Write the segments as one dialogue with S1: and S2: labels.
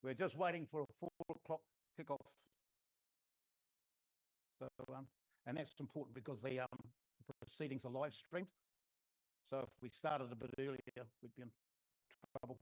S1: We're just waiting for a 4 o'clock kickoff. So, and that's important because the proceedings are live streamed. So if we started a bit earlier, we'd be in trouble.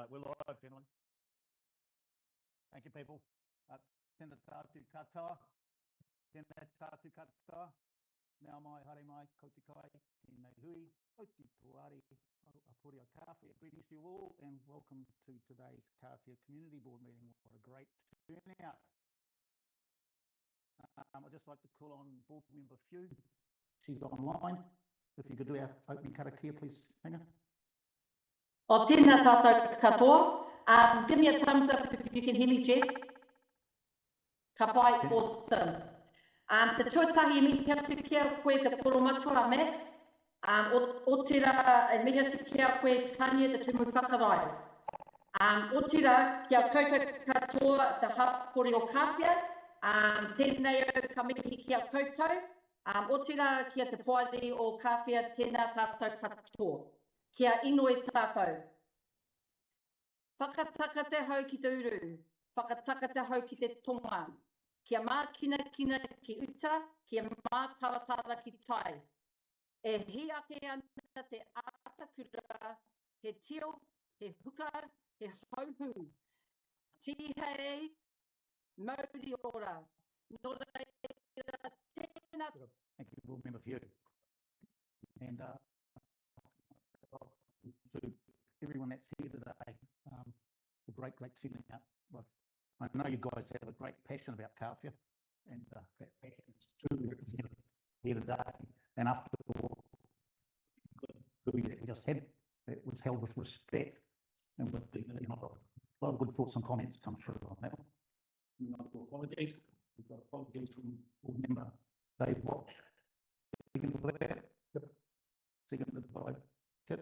S1: We're live, gentlemen. Thank you, people. Tēnā tātou katoa. Tēnā tātou katoa. Now mai, haere mai, kouti kai, tēnei hui, oti tuari, apori o Kāwhia. Greetings to you all and welcome to today's Kāwhia Community Board meeting. What a great turnout. I'd just like to call on board member Few. She's online. If you could do our opening karakia, please, Inga.
S2: O tēnā tātou katoa. Give me a thumbs up if you can hear me, Jeff. Ka pai, awesome. Te tuatahi e mihi atu kia koe te koromatua Max. O tira e mihi atu kia koe Tania te tumu whakarai. O tira kia koutou katoa te hapori o Kāwhia. Tēnei au ka mihi kia koutou. O tira kia te poari o Kāwhia, tēnā tātou katoa. Kia ino e tātou. Whakataka te hau ki te uru. Whakataka te hau ki te tonga. Kia mākina kina ki uta, kia mātaratara ki tai. E hi ake ana te atakura, he tio, he huka, he hauhu, tihei, mauri ora, no reira tēnā.
S1: Thank you, Board Member Few. And to everyone that's here today, a great feeling out. Like, I know you guys have a great passion about Kāwhia, and that passion is truly represented here today. And after who we just had, it was held with respect and with dignity. A lot of good thoughts and comments come through on that one. Apologies. We've got apologies from Board Member Dave Watch. Seconded by Tip.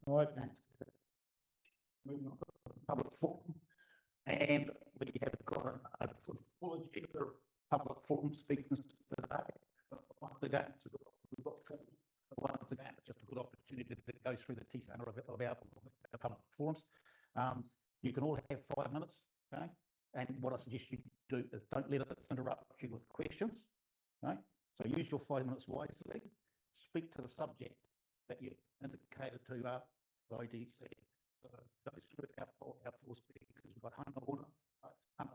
S1: Right. Moving on to the public forum. And we have got a apology for public forum speakers today. Once again, we've got four. Once again, it's just a good opportunity to go through the tenor of our public forums. You can all have 5 minutes, okay? And what I suggest you do is don't let it interrupt you with questions, right? So use your 5 minutes wisely. Speak to the subject that you indicated to IDC. So those are our four speakers. We've got Hana Ora, and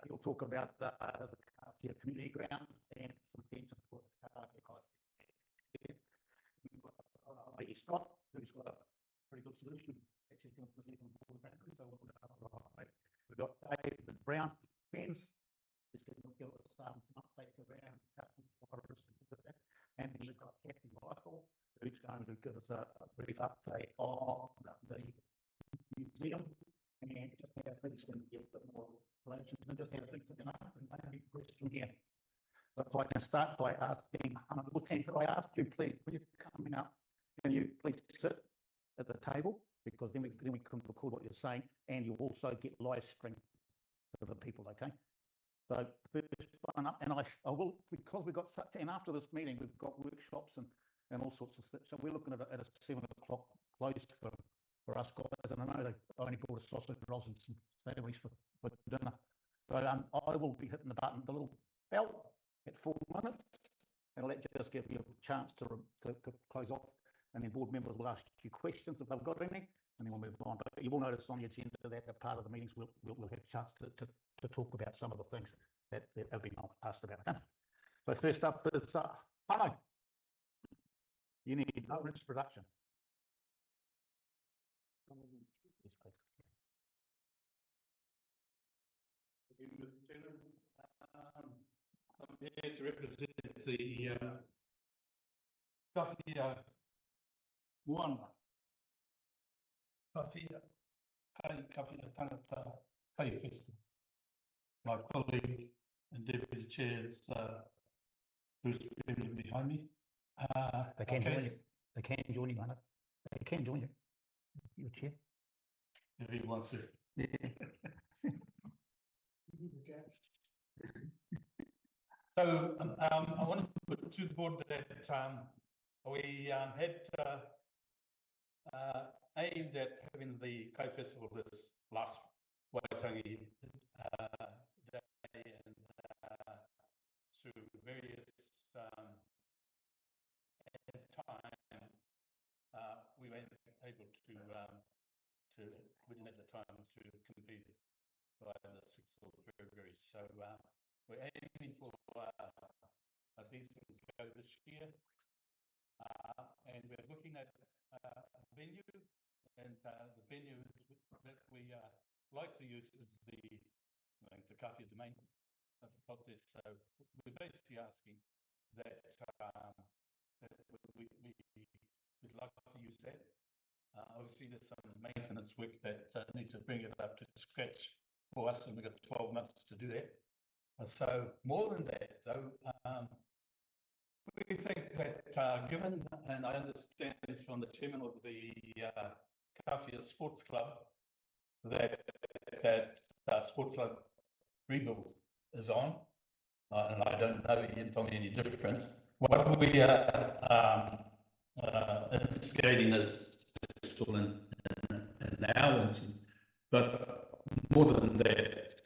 S1: he'll talk about the Kāwhia community ground and some things for the Kāwhia. We've got Scott, who's got a pretty good solution. Actually, going to present on board battery, so we've got David Brown, Benz, who's going to give us some updates around Kāwhia, and then we've got Kathy Michael, who's going to give us a brief update on the museum and just how things can get a bit more relations and just how things are going to happen. Maybe question here. But if I can start by asking, could I ask you, please, when you're coming up, can you please sit at the table? Because then we can record what you're saying, and you'll also get live stream for the people, okay? So first one up, and I will, because we've got such, and after this meeting, we've got workshops and all sorts of stuff. So we're looking at a 7 o'clock close for us guys, and I know they only brought us sausage rolls and some sandwiches for dinner. So I will be hitting the button, the little bell at 4 minutes, and let just give you a chance to close off, and then board members will ask you questions if they've got any, and then we'll move on. But you will notice on the agenda that a part of the meetings we'll have a chance to talk about some of the things that have been asked about. Okay? So first up is Hano. You need no introduction. Yes, please.
S3: I'm here to represent the Kāwhia Moana. Kāwhia Tangata Kai Festival. My colleague and deputy chair is Bruce Bemley behind me.
S1: They can join you. They can join you, Hannah. They can join you. Your chair.
S3: If he wants to.
S1: Yeah.
S3: So I want to put to the board that we had aimed at having the Kai Festival this last Waitangi day, and through various time we weren't able to we didn't have the time to complete it by the 6th of February. So we're aiming for a decent go this year, and we're looking at a venue, and the venue that we like to use is the Kāwhia domain of the contest. So we're basically asking that we'd like to use that. Obviously, there's some maintenance work that needs to bring it up to scratch for us, and we've got 12 months to do that. So more than that, though, we think that given, and I understand from the chairman of the Kāwhia Sports Club, that Sports Club rebuild is on, and I don't know he didn't tell me any different. What we are instigating is still in our instance, but more than that,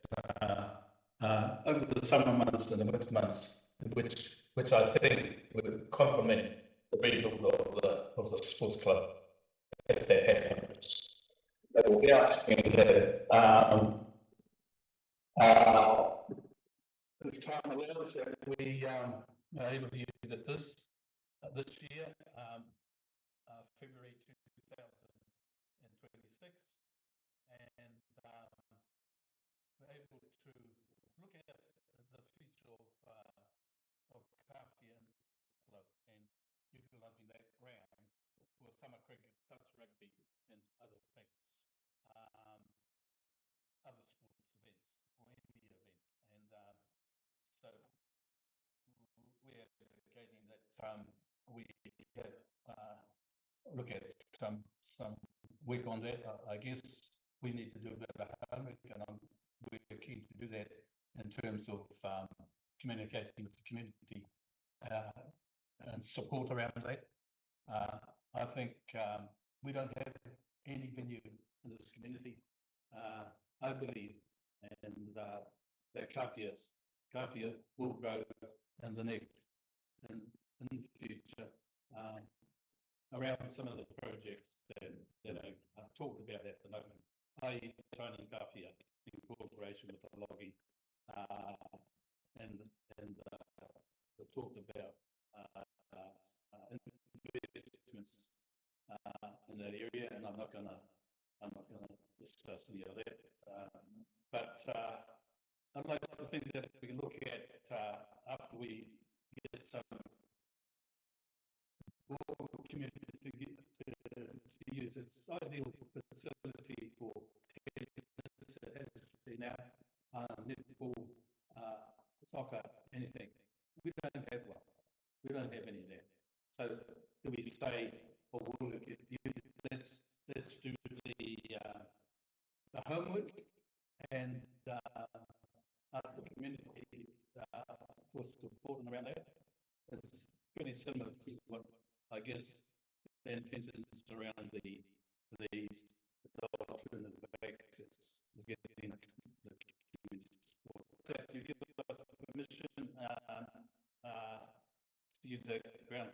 S3: over the summer months and the winter months, which which I think would complement the rebuild of the sports club if that happens. So we'll be asking that if time allows that we are able to use it this year, February 2026, and we're able to look at the future of Kāwhia Club and utilising that ground for summer cricket, touch rugby, and other things, other sports events or any event, and so we're advocating that we look at some work on that. I guess we need to do a bit of homework, and we're keen to do that in terms of communicating with the community and support around that. I think we don't have any venue in this community, I believe, and that Kāwhia will grow in the future around some of the projects that I've talked about at the moment, i.e. Tiny Kāwhia in cooperation with the logging, and we talked about investments in that area, and I'm not gonna discuss any of that. But I'd like to think that we can look at after we get some more community to use its ideal facility for tennis. It has been now netball, soccer, anything. We don't have one. We don't have any of that. So do we say, well, let's do the homework and ask the community for support around that? It's pretty similar to what I guess the intentions around the alternative access is getting the community support. So to give us permission to use the ground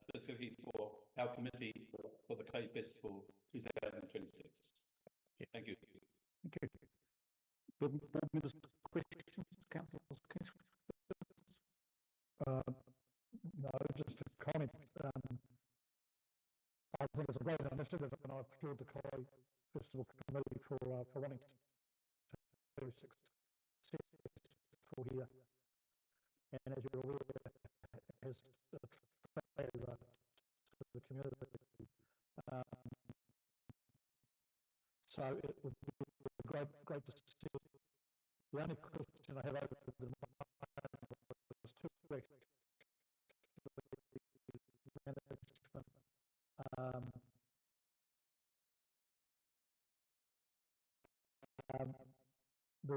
S3: specifically for our committee for the Clay Festival 2026. Yeah, thank you.
S1: Thank you. Board members, questions, councillors, questions?
S4: No, just a comment. I think it's a great initiative, and I applaud the Clay Festival Committee for running to successful here. And as you're aware, has attracted to the community. So it would be great to see. The only question I have over the moment was two actually. The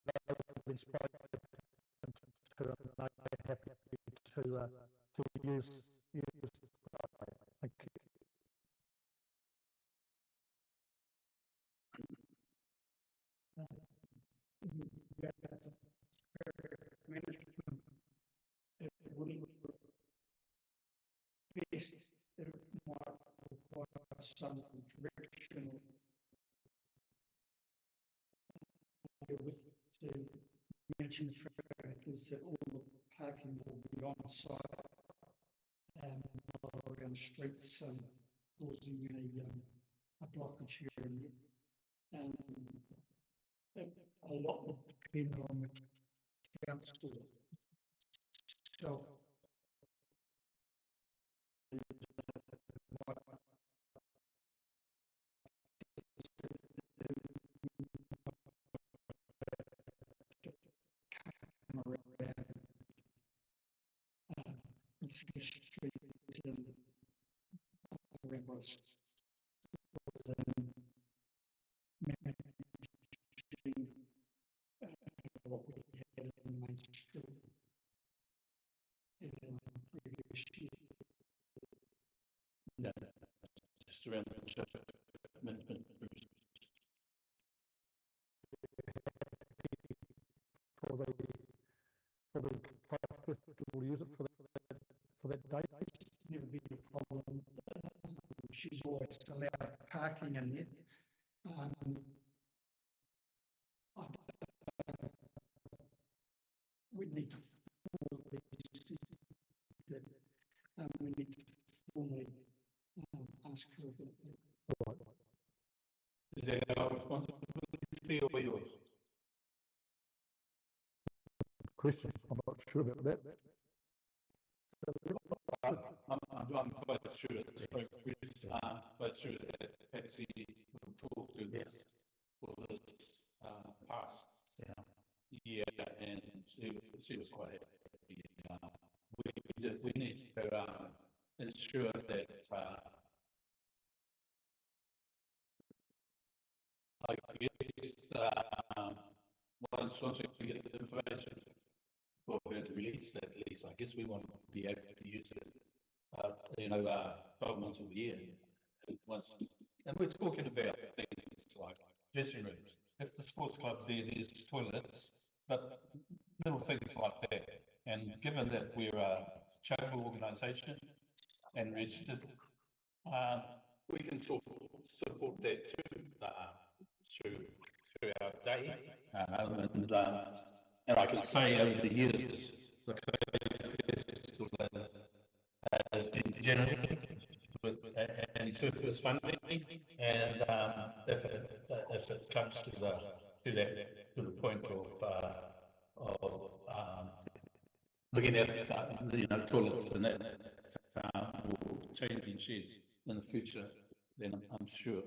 S4: people have been spoken to, and I'm happy to use thank you.
S5: Management, it would be best that it might require some direction with the managing traffic is that all the parking will be on site and not around streets, causing a blockage here and there. A lot would depend on the council. So street around West. What we had in Main Street in previous year.
S3: No, just around the church.
S4: that date?
S5: Never been a problem. She's always allowed parking in there. We need to formally ask her about that.
S4: Right.
S3: Is that our responsibility or yours?
S4: Question, I'm not sure about that.
S3: I'm quite sure it's quite sure that Patsy will talk to this for this past year, and she was quite happy. We need to ensure that I guess once we get the information for her to release that lease, I guess we want to be able to use it, 12 months of the year. And we're talking about things like dressing rooms. If the sports club there's toilets, but little things like that. And given that we're a charitable organisation and registered, we can support that too through our day. And I can say over the years, the festival has been generated with any surplus funding, and if it comes to the point of looking at toilets and that, or changing sheds in the future, then I'm sure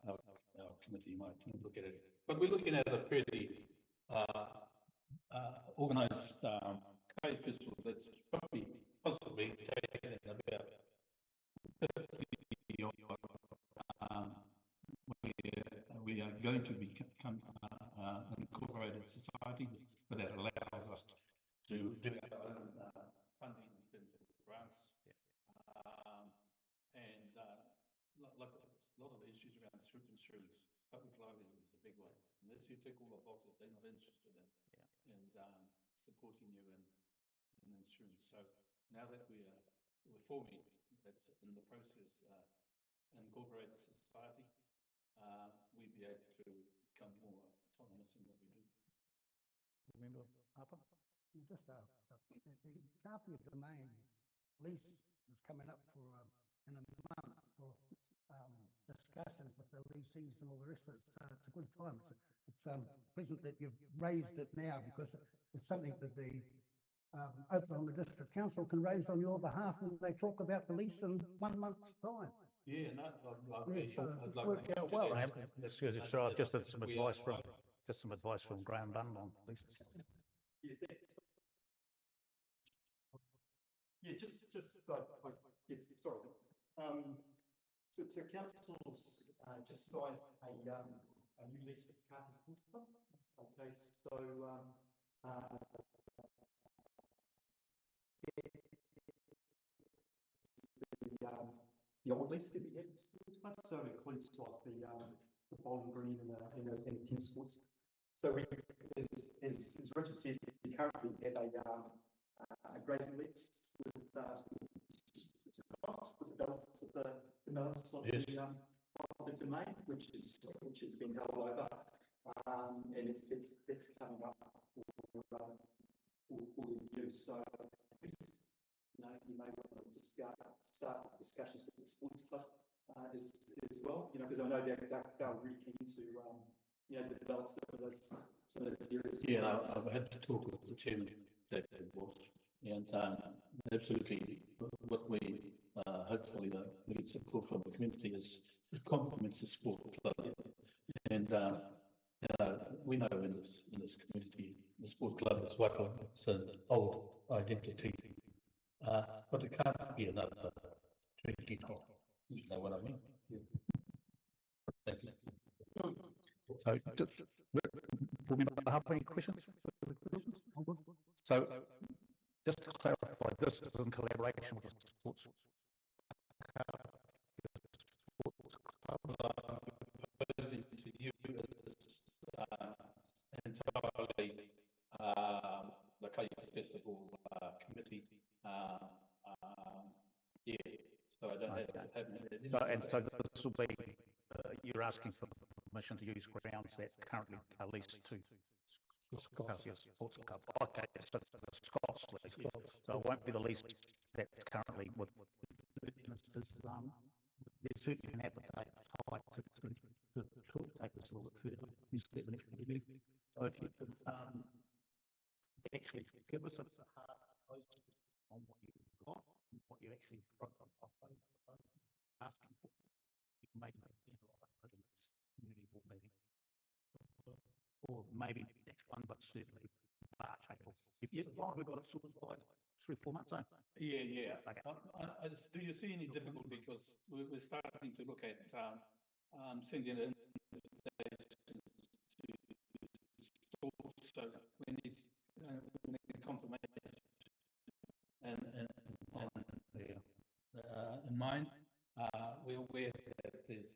S3: our committee might look at it. But we're looking at a pretty organised trade festival that's probably possibly taken about 50 or we are going to become an incorporated society, but that allows us to do our own funding in terms of grants. And like a lot of the issues around insurance, public livelihood is a big one. Unless you tick all the boxes, they're not interested in supporting you in insurance. So now that we're forming, that's in the process, incorporated society, we'd be able to become more autonomous in what we do.
S1: Remember, Papa?
S6: Just the Kāwhia domain lease is coming up for in a month for discussions with the lessees and all the rest of it. So it's a good time. It's pleasant that you've raised it now, because it's something that the Oklahoma District Council can raise on your behalf when they talk about the lease in 1 month's time.
S3: Yeah, no,
S6: It's worked out well.
S1: Excuse me, sir, I've just had some advice from Graham Bunn on leases.
S7: Yeah, just like yes, sorry. So council's just signed a new lease with Kāwhia Sports Club. Okay, so the old lease that we had with Sports Club, so it includes like the bowling green and the tennis courts. So we, as Richard says, we currently have a grazing lease with the balance of the balance of the domain, which has been held over, and it's coming up for review. So you may want to start discussions with the sports club as well, because I know they're really keen to develop some of those areas.
S3: Yeah, I've had to talk with the chairman that was, and absolutely what we hopefully we get support from the community is it complements the sport club, and we know in this community the sport club is like it's an old identity, but it can't be another tricky top. You know what I mean? Yeah. Thank you.
S1: So, will we have any questions? So, just to clarify, this is in collaboration with the sports
S3: Proposing to you is entirely the Kāwhia Festival committee
S1: So, and so this will be, you're asking for permission to use grounds that currently are leased to Kāwhia Sports Club. Okay, so the Scots lease. So it won't be the lease that's currently with there's certainly an appetite to take this a little bit further. So if you could actually give us a hard post on what you've got, and what you're actually asking for, you can maybe make a community board meeting. Or maybe next one, but certainly March, April. If you, we've got it sorted by 3 or 4 months.
S3: Yeah.
S1: Okay.
S3: Do you see any difficulty, because we're starting to look at sending in so we need confirmation and in mind. We're aware that there's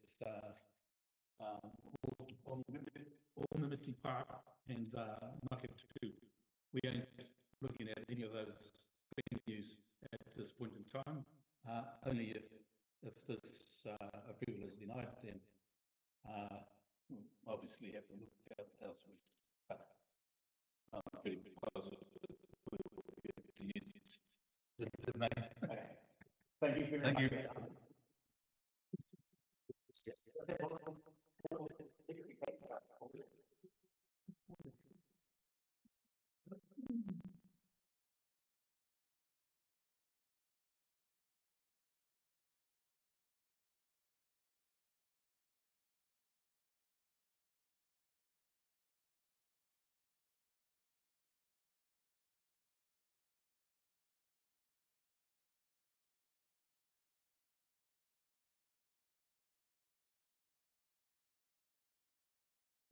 S3: Ormity Park and Market 2. We ain't looking at any of those venues at this point in time. Only if this approval is denied, then we'll obviously have to look at elsewhere. But I'm pretty positive that we'll be able to use the name. Okay.
S1: Thank you very much.
S3: Thank you.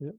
S4: Yep.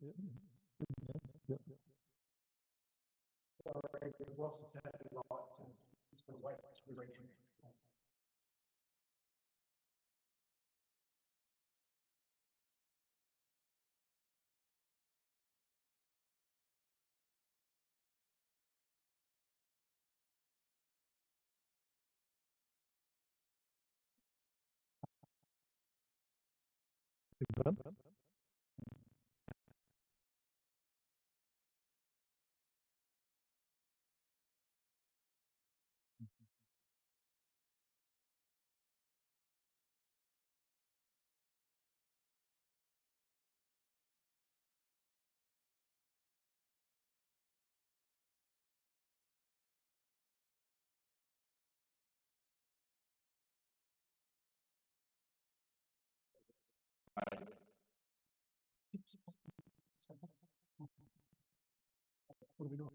S4: What do we do?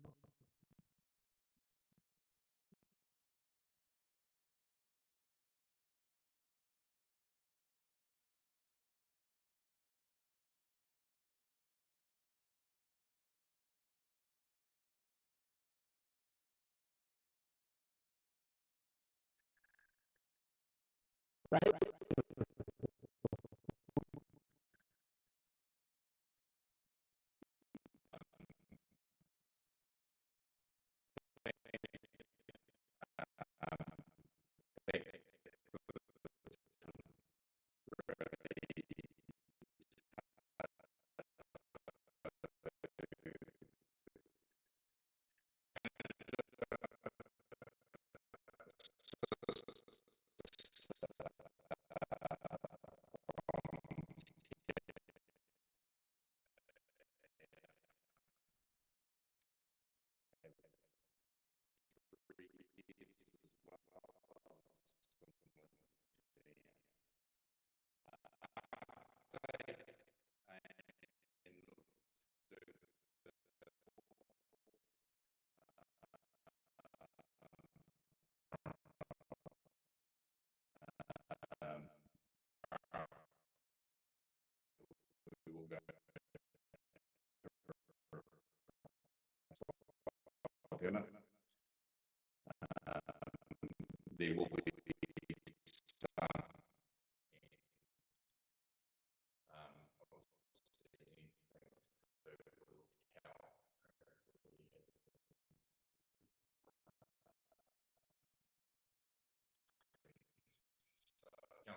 S8: We will go. There will be some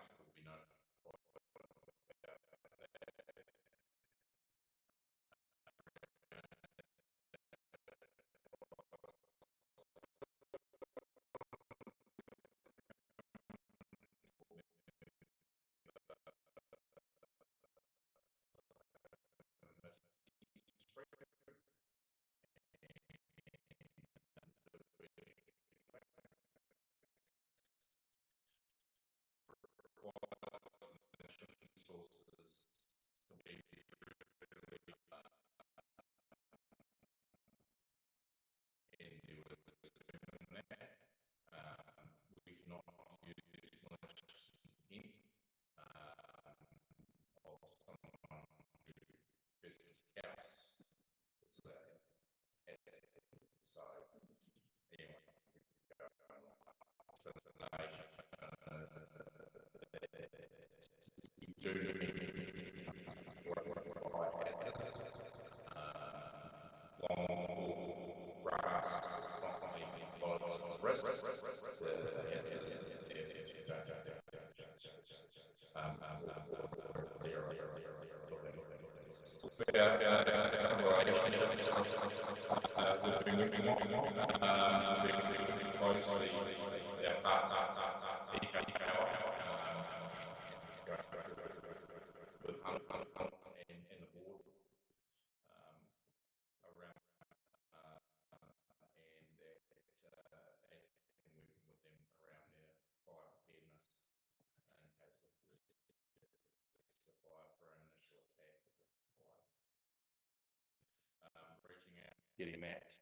S8: do need long grass, lots of risk. Getting that,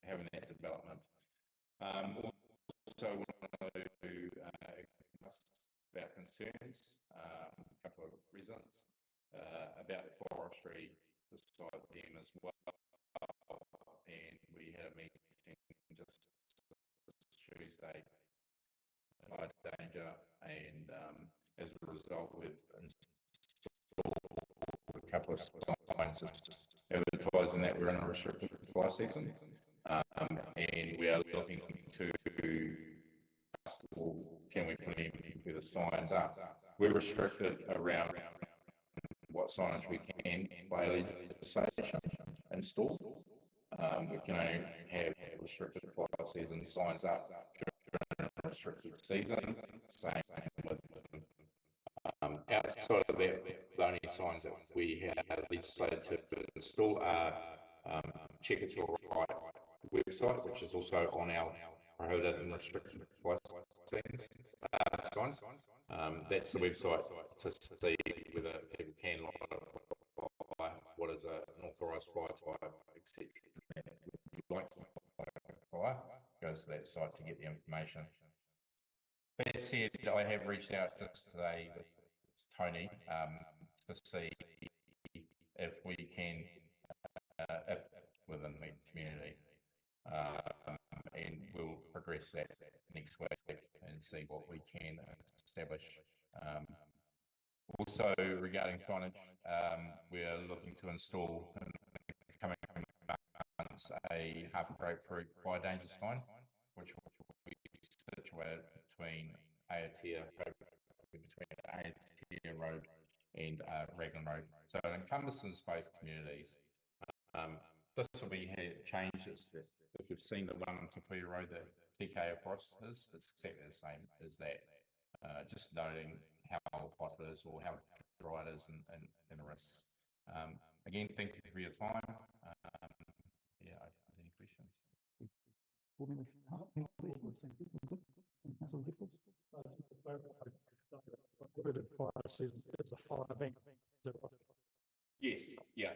S8: having that development. Also want to about concerns, a couple of reasons about forestry beside them as well. And we had a meeting just Tuesday, high danger, and as a result, we've installed a couple of signs advertising that we're in a restricted fly season, and we are looking to can we put any signs up. We're restricted around what signage we can by legislation install. We can only have restricted fly season signs up during a restricted season. Same with outside of that, the only signs that we have legislated to install are Check It's All Right website, which is also on our prohibited and restricted fly signs. That's the website to see whether people can fly, what is an authorised fly type, etc. If you'd like to fly, goes to that site to get the information. That said, I have reached out just today with Tony to see if we can, within the community, and we'll progress that next week and see what we can establish. Also, regarding signage, we are looking to install in the coming months a half a grapefruit fire danger sign, which will be situated between Aotea Road and Raglan Road. So it encompasses both communities. This will be changes. If you've seen the one on Kāwhia Road that TKO Forest is, it's exactly the same as that. Just noting how hot it is or how dry it is and the risks. Again, thank you for your time. Yeah, any questions?
S4: Fire season is a fire event.
S8: Yes, yeah.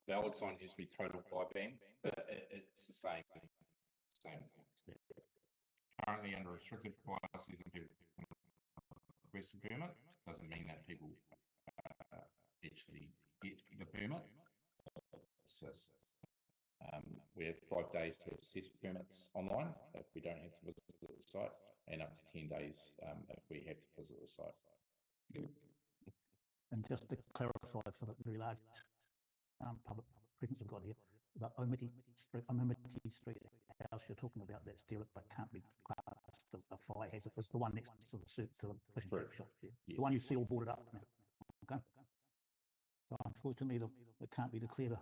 S8: The old sign used to be total fire ban, but it's the same. Currently under restricted fire season, people request a permit. Doesn't mean that people actually get the permit. It's just, we have 5 days to assess permits online if we don't have to visit the site, and up to 10 days if we have to visit the site.
S1: And just to clarify for the very large public presence we've got here, the Omiti Street house you're talking about, that's derelict but can't be classed as a fire hazard, was the one next to the fishing shop there. Yes. The one you see all boarded up now. Okay. So unfortunately, it can't be declared a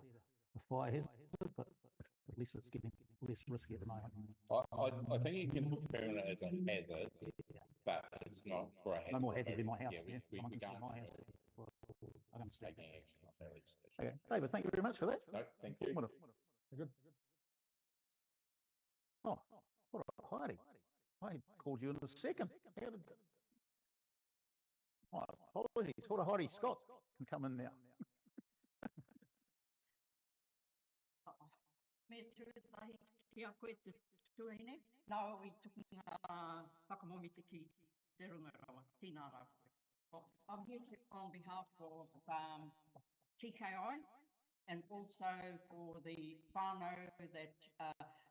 S1: fire hazard, but at least it's getting less risky at the moment.
S8: I think you can determine it as a hazard, but it's not for a hazard.
S1: No more hazard in my house.
S8: Yeah, we can't.
S1: My house. I understand.
S8: Taking action on that legislation.
S1: Okay. David, thank you very much for that.
S8: No, thank you.
S1: Good. Oh, what a Heidi. I called you in a second. How did that? Oh, apologies. What a Heidi Scott can come in now.
S9: Me tūtahi kia koe te tuene. Nā i tukuna whakamomi te ki te rungarawa, tīnā rāwhia. I'm here on behalf of TKI and also for the whānau that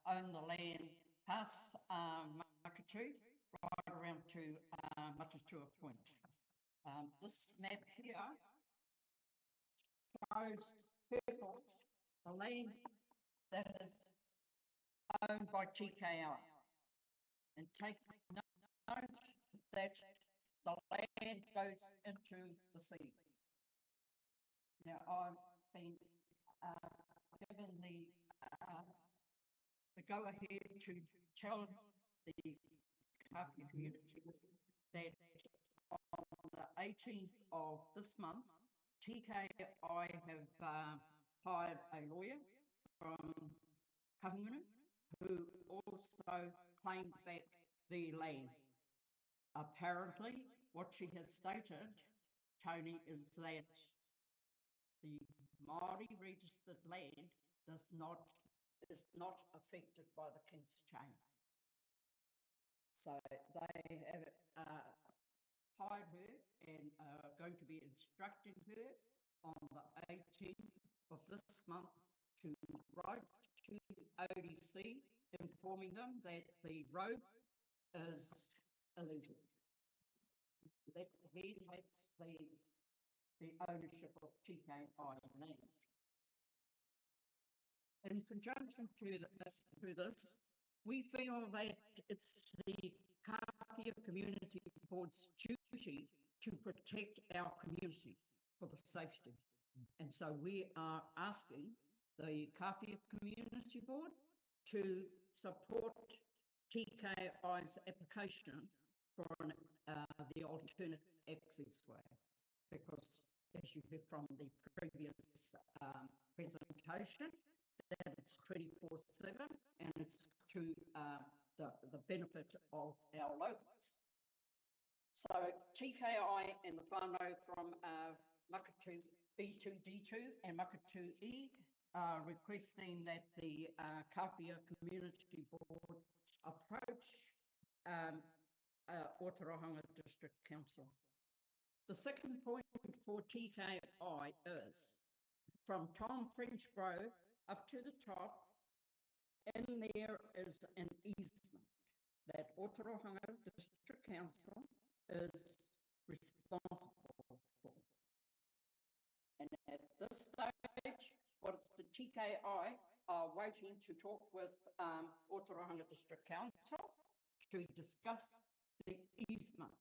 S9: own the land past Maka Makatu, right around to Matatua Point. This map here shows purple, the land that is owned by TKR. And take note that the land goes into the sea. Now, I've been given the go-ahead to tell the Kāwhia community that on the 18th of this month, TKI have hired a lawyer from Kāwhia who also claimed back the land. Apparently, what she has stated, Tony, is that the Māori registered land is not affected by the King's chain. So they have hired her and are going to be instructing her on the 18th of this month to write to ODC, informing them that the road is illegal. That he lacks the ownership of TKI land. In conjunction to this, we feel that it's the Kāwhia Community Board's duty to protect our community for the safety. And so we are asking the Kāwhia Community Board to support TKI's application for the alternate access way, because as you heard from the previous presentation, that it's 24/7 and it's to the benefit of our locals. So TKI and the whānau from Makatu B2D2 and Makatu E are requesting that the Kāwhia Community Board approach Otorohanga District Council. The second point for TKI is from Tom French Grove up to the top, and there is an easement that Otorohanga District Council is responsible for. And at this stage, what is the TKI are waiting to talk with Otorohanga District Council to discuss the easement,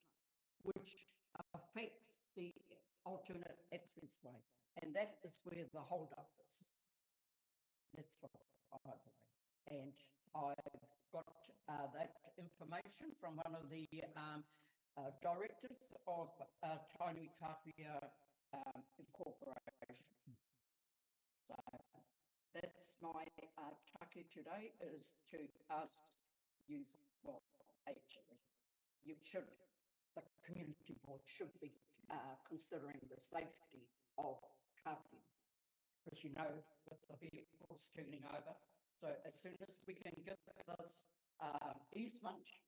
S9: which affects the alternate access way. And that is where the hold-up is. That's what I believe. And I've got that information from one of the directors of Tainui Kāwhia Incorporation. So that's my take today, is to ask you, well, actually, the community board should be considering the safety of Kāwhia, because you know, with the vehicles turning over. So as soon as we can get this easement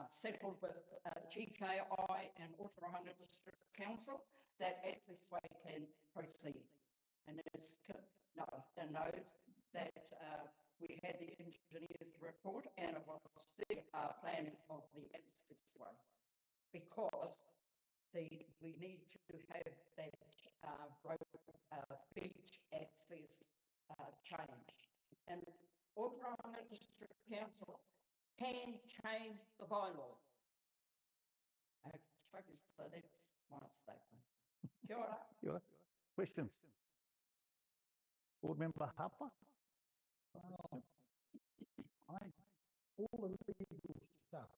S9: settled with TKI and Otorohanga District Council, that access way can proceed. And it's knows that we had the engineer's report and it was the planning of the access way, because we need to have that road beach access changed. And Otorohanga District Council can change the bylaw. Okay, so that's my statement. Kia ora.
S1: Kia ora. Questions? Board Member Harper?
S6: All the legal stuff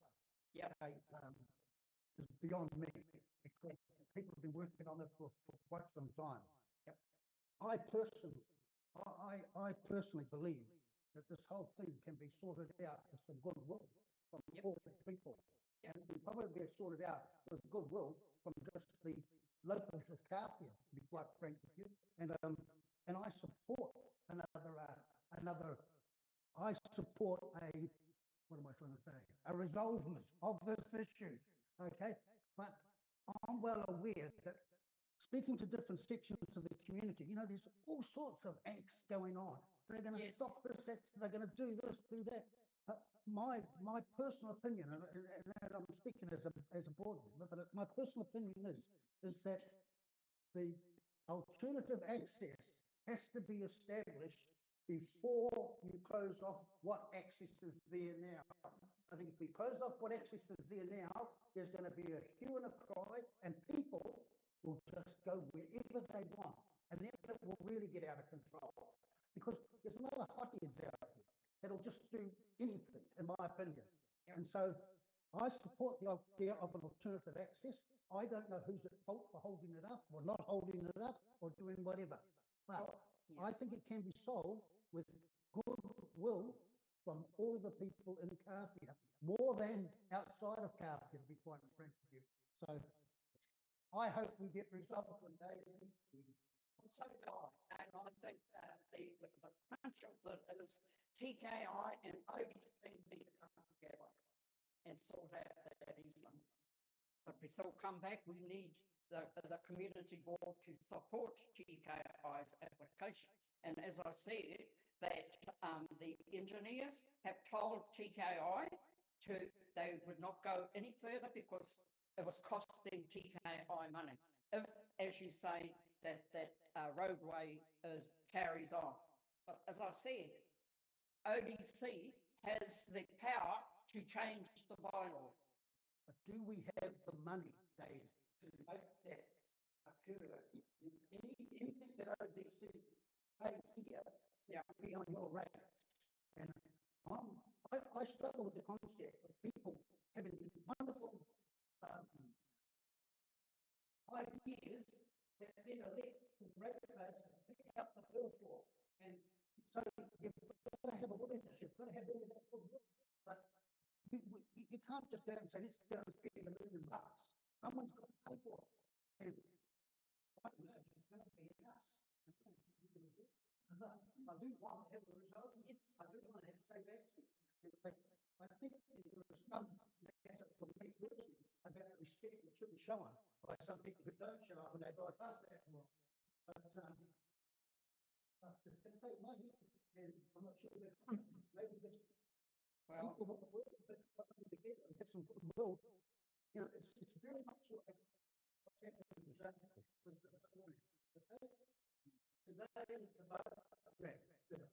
S6: is beyond me, because people have been working on it for quite some time.
S9: Yep.
S6: I personally believe that this whole thing can be sorted out with some goodwill from all the people. And it can probably be sorted out with goodwill from just the locals of Kāwhia, to be quite frank with you. And I support I support a resolvement of this issue, okay? But I'm well aware that speaking to different sections of the community, you know, there's all sorts of angst going on. They're going to stop this, they're going to do this, do that. My personal opinion, and I'm speaking as a board member, but my personal opinion is that the alternative access has to be established before you close off what access is there now. I think if we close off what access is there now, there's going to be a hue and a cry, and people will just go wherever they want, and then it will really get out of control. Because there's a lot of hotheads out there that'll just do anything, in my opinion. Yep. And so I support the idea of an alternative access. I don't know who's at fault for holding it up or not holding it up or doing whatever. But yes, I think it can be solved with goodwill from all the people in Kāwhia, more than outside of Kāwhia, to be quite frank with you. So I hope we get results one day.
S9: So do I, and I think that the crunch of it is TKI and OBC need to come together and sort out that easement. But we still come back, we need the community board to support TKI's application. And as I said, that the engineers have told TKI they would not go any further because it was costing TKI money. If, as you say, that roadway carries on. But as I said, ODC has the power to change the bylaw.
S6: But do we have the money, Dave, to make that occur? Anything that ODC pay here to be on your rates. And I struggle with the concept of people having these wonderful ideas that then are left to regulators to pick up the bill for. And so you've got to have a willingness, you've got to have all of that goodwill. But you can't just go and say, let's go and spend $1 million. Someone's got to pay for it. And I don't know, it's going to be us. I do want to have a result. Yes, I do want to have safe access. I think there is some matter from me personally about the respect that should be shown by some people who don't show up when they bypass that law. But it's going to take money, and I'm not sure that maybe just people want to work together and have some goodwill. You know, it's very much like what's happening today. Today it's about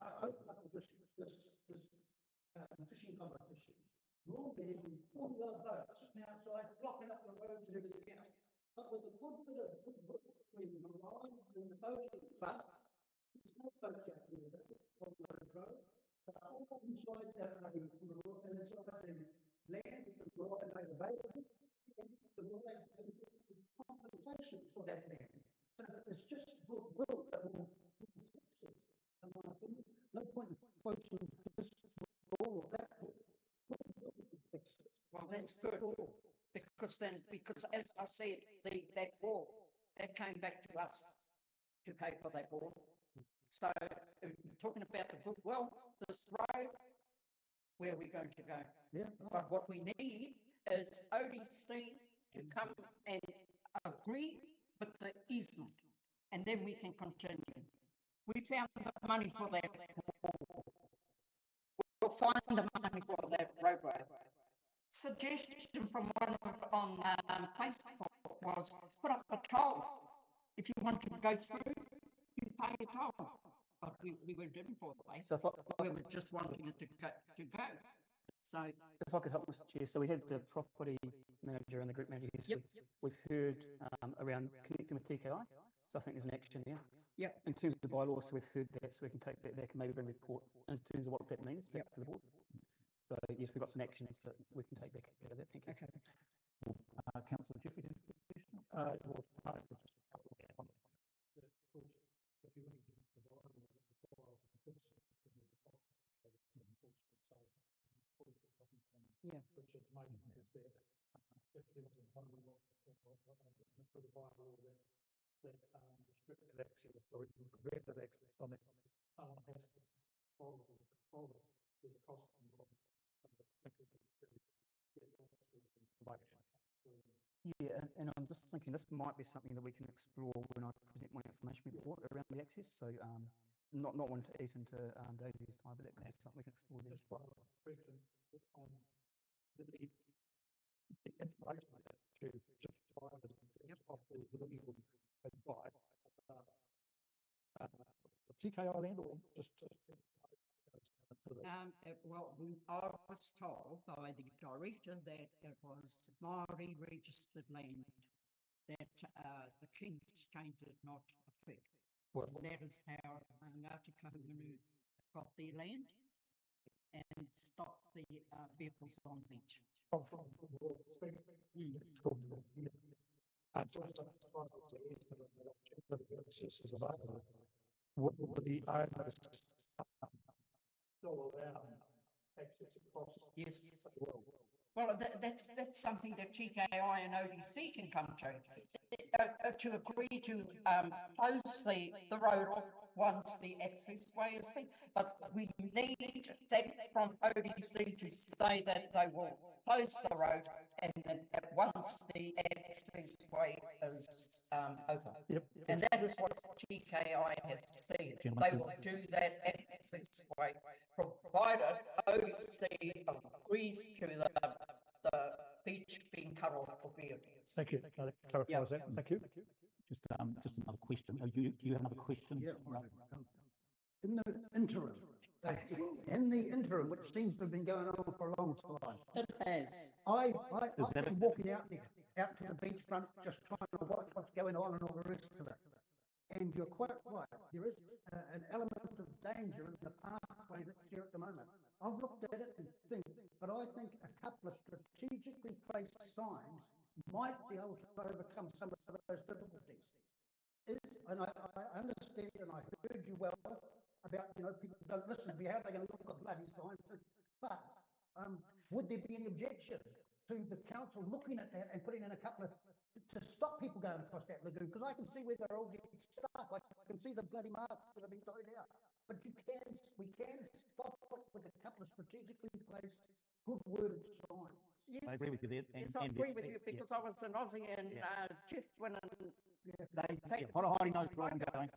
S6: I open up this fishing competition. Normally, all the other boats sitting outside, blocking up the roads and everything else. But with a good bit of goodwill between the line and the boating club, there's no boats out there on the road. But all inside that road, and inside the land, you can provide available, and you can provide compensation for that land. So it's just goodwill that will fix it. No point in quoting this or that.
S9: Well, that's good, because as I said, that wall, that came back to us to pay for that wall. So talking about the goodwill, this road, where are we going to go?
S6: Yeah.
S9: But what we need is ODC to come and agree with the easement, and then we can continue. We found the money for that. We'll find the money for that roadway. Suggestion from one on Facebook was put up a toll. If you want to go through, you pay a toll. But we didn't for the way.
S10: So
S9: we were just wanting it to go. So
S10: if I could help, Mr. Chair, so we had the property manager and the group manager here. So we've heard around connecting with TKI. So I think there's an action there.
S9: Yep.
S10: In terms of the bylaws, so we've heard that, so we can take that back and maybe bring a report in terms of what that means back to the board. So yes, we've got some actions that we can take back out of that. Thank you.
S9: okay.
S4: Councillor Jeffrey, any questions?
S10: Yeah.
S4: Which at the moment is there. If there was a bylaw for the bylaw that restricted access or prevented access on it, someone has to control it. There's a cost involved.
S10: Yeah, and I'm just thinking this might be something that we can explore when I present my information report around the access. So not wanting to eat into Daisy's time, but that could be something we can explore then.
S4: information to justify the legal advice. The TKI land or just
S9: Well, I was told by the director that it was Māori registered land that the King's Change did not affect.
S4: well,
S9: And that is how Ngāti Kahungunu got their land and stopped the vehicles on the beach.
S4: from the law perspective. Is available. Would the owners still allow access across?
S9: Yes.
S4: the world?
S9: Well, that's something that TKI and ODC can come to agree to close the road off once the access way is there. But we need that from ODC to say that they will close the road and that once the access way is open.
S4: Yep.
S9: And that is what TKI has said. They will do that access way, provided ODC agrees to the beach being cut off for vehicles.
S4: Thank you. That clarifies that. Thank you.
S1: Just another question. Do you have another question?
S6: Yeah, right. In the interim, which seems to have been going on for a long time,
S9: It has.
S6: I've been walking out to the beachfront, just trying to watch what's going on and all the rest of it. And you're quite right. There is an element of danger in the pathway that's here at the moment. I've looked at it and think, but I think a couple of strategically placed signs might be able to overcome some of those difficulties. And I understand and I heard you well about, people don't listen to me, how are they going to look at bloody signs? But would there be any objection to the council looking at that and putting in a couple of, to stop people going across that lagoon? Because I can see where they're all getting stuck. I can see the bloody marks where they've been thrown out. But we can stop it with a couple of strategically placed, good worded signs.
S9: Yes.
S1: I agree with you there.
S9: Yes, I agree with you because I was in Aussie and Jeff went and they
S1: Hori knows where I'm going.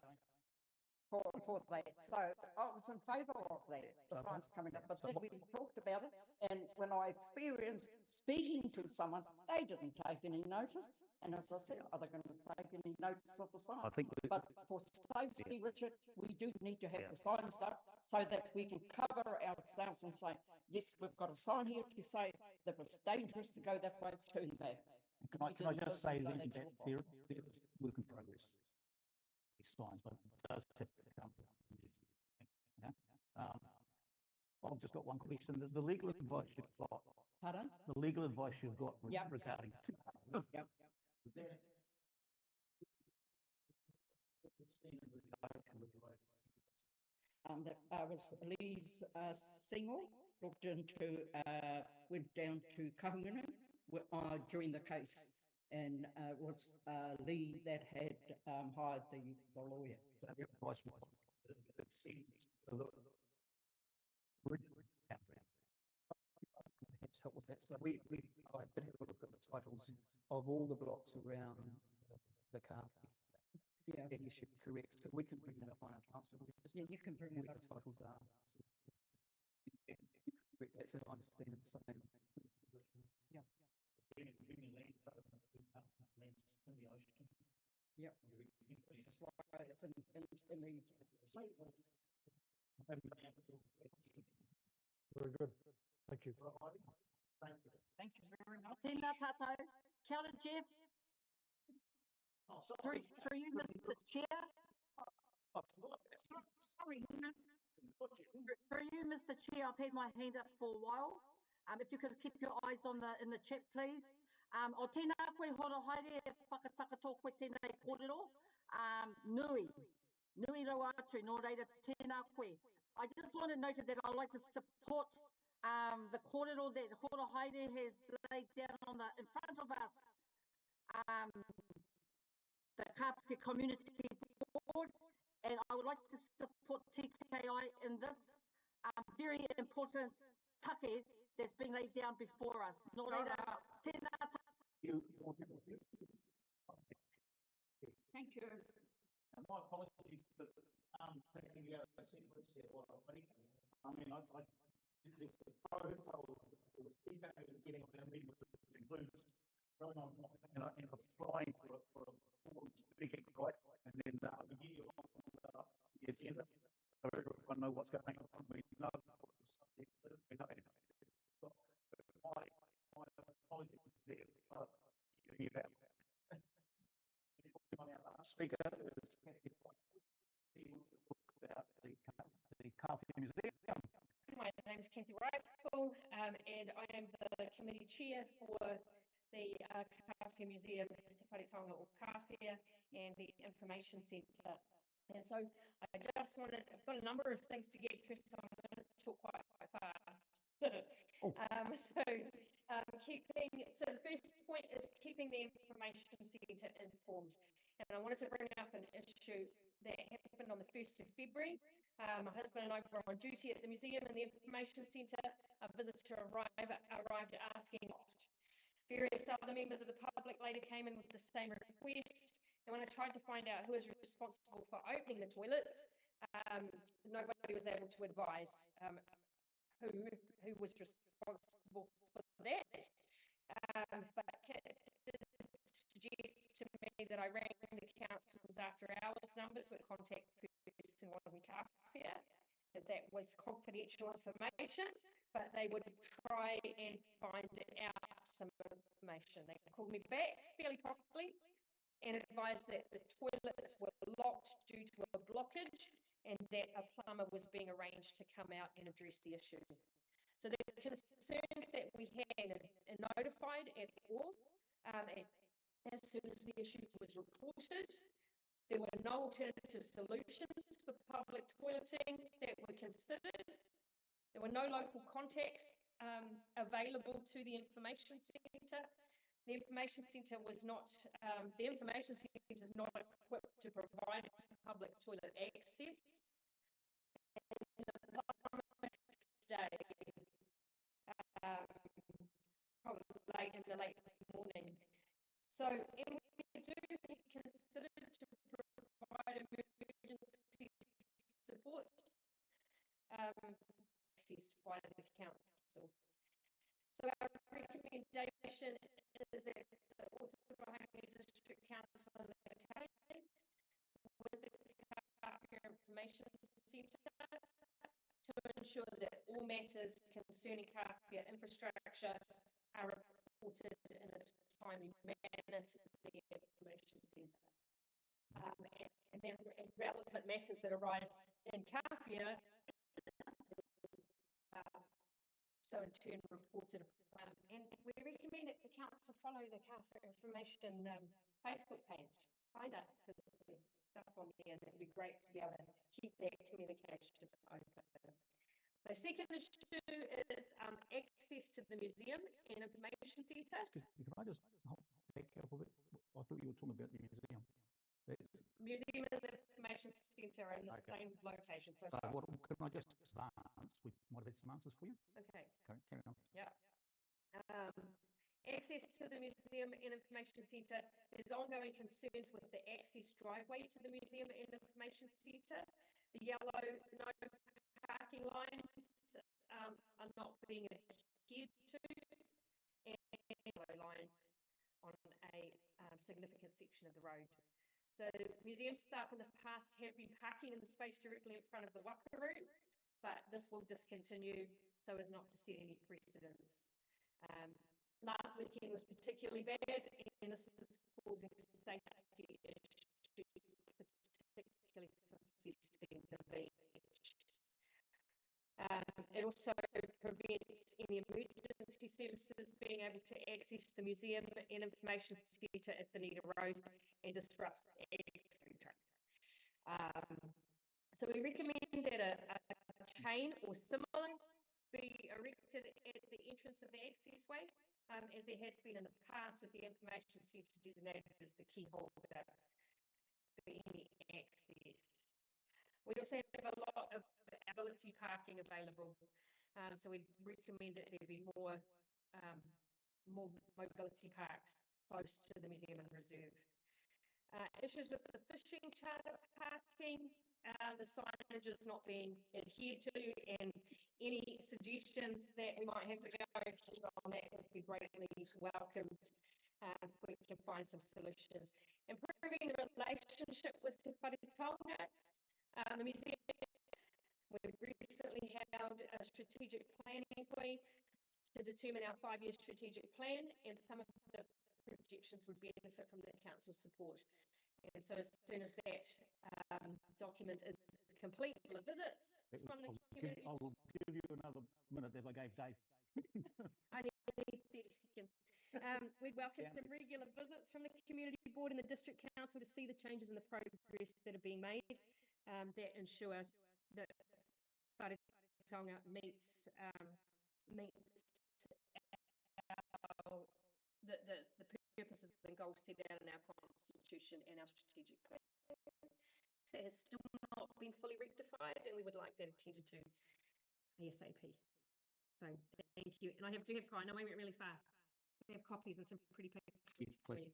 S9: for that. So I was in favour of that, the signs coming up, but then we talked about it, and when I experienced speaking to someone, they didn't take any notice, and as I said, are they going to take any notice of the sign?
S1: I think
S9: But for safety, Richard, we do need to have the signs up so that we can cover ourselves and say, yes, we've got a sign here to say that it's dangerous to go that way, turn back.
S1: Can I just say that there is work in progress. These signs, but it does have to come. Yeah. I've just got one question. The legal advice you've got.
S9: Pardon?
S1: The legal advice you've got
S9: Yep.
S1: regarding.
S9: Yep. That was Lee's single, looked into, went down to Kahungunu during the case, and it was Lee that had hired the lawyer.
S10: Perhaps help with that. So I did have a look at the titles of all the blocks around the Kāwhia.
S9: Yeah.
S10: That you should be correct. So we can bring that up on our council.
S9: Yeah, you can bring it up.
S10: The titles are. That's it. I understand it's something.
S9: Yeah. Yeah. This is why it's in the.
S4: Very good. Thank you.
S9: Thank you very much.
S2: Tēnā tātou. Kia ora, Jeff. Through you, Mr. Chair.
S9: Sorry, Hannah.
S2: Through you, Mr. Chair, I've had my hand up for a while. If you could keep your eyes in the chat, please. O tēnā koe horo haere, whakatakato koe tēnei kōrero. Nui rau atu, nō reira tēnā koe. I just want to note that I'd like to support the kōrero that Horo Haere has laid down in front of us. The Kāwhia Community Board, and I would like to support TKI in this very important take that's being laid down before us. Nō reira, tēnā
S9: Thank you.
S3: My apologies for taking out a sequence here. I mean, the protocol was getting
S1: what's going on. We know we know anything. Why apologies there? You have. Speaker is about the Kāwhia Museum.
S11: My name is Kathy Rifle, and I am the committee chair for the Kāwhia Museum, Te Wharetonga o Kāwhia, and the Information Centre. And so I just wanted, I've got a number of things to get through, so I'm going to talk quite fast. So the first point is keeping the Information Centre informed. And I wanted to bring up an issue that happened on the 1st of February. My husband and I were on duty at the museum and the Information Centre. A visitor arrived asking various other members of the public later came in with the same request. And when I tried to find out who was responsible for opening the toilets, nobody was able to advise who was responsible for that. But it suggests to me that I rang the council's after hours numbers where contact person wasn't Kāwhia, that was confidential information, but they would try and find out some information. They called me back fairly promptly and advised that the toilets were locked due to a blockage and that a plumber was being arranged to come out and address the issue. So the concerns that we had are notified at all as soon as the issue was reported. There were no alternative solutions for public toileting that were considered. There were no local contacts available to the Information Centre. The Information Centre was not, the Information Centre is not equipped to provide public toilet access. And the plumber stayed probably late in the late morning. So, and we do consider to provide emergency support accessed by the council. So our recommendation is that the Ōtawahanga District Council and the Kāwhia with the Kāwhia Information Centre to ensure that all matters concerning Kāwhia infrastructure are reported in a timely manner to the Information Centre. And then relevant matters that arise in Kāwhia, so in turn reported. And we recommend that the council follow the Kāwhia Information Facebook page. Find out the stuff on there, and it would be great to be able to keep that communication open. The second issue is access to the museum and Information Centre.
S1: Can I just back up a bit? I thought you were talking about the museum.
S11: Museum and the Information Centre are in the same location. So
S1: what, can I just advance? We might have some answers for you.
S11: Okay.
S1: Carry on.
S11: Yeah. Access to the Museum and Information Centre. There's ongoing concerns with the access driveway to the Museum and Information Centre. The yellow no parking lines are not being adhered to, and yellow lines on a significant section of the road. So museum staff in the past have been parking in the space directly in front of the waka room, but this will discontinue so as not to set any precedents. Last weekend was particularly bad, and this is causing safety issues, particularly for visiting the beach. It also prevents any emergency services being able to access the museum and Information Centre if the need arose and disrupts access. So we recommend that a chain or similar be erected at the entrance of the accessway, as there has been in the past with the Information Centre designated as the key holder for any access. We also have a lot of ability parking available, so we recommend that there be more mobility parks close to the museum and reserve. Issues with the fishing charter parking, the signage is not being adhered to, and any suggestions that we might have to go on that would be greatly welcomed. We can find some solutions. Improving the relationship with Te Wharetonga. The museum We've recently held a strategic planning inquiry to determine our 5-year strategic plan, and some of the projections would benefit from the council's support. And so as soon as that document is complete, full of visits from the community.
S1: I will give you another minute as I gave Dave.
S11: I need 30 seconds. We'd welcome some regular visits from the community board and the district council to see the changes and the progress that are being made that ensure that Wharetonga meets the purposes and goals set out in our constitution and our strategic plan. That has still not been fully rectified, and we would like that attended to ASAP. So thank you. And I do have, I know I went really fast. We have copies and some pretty pictures for you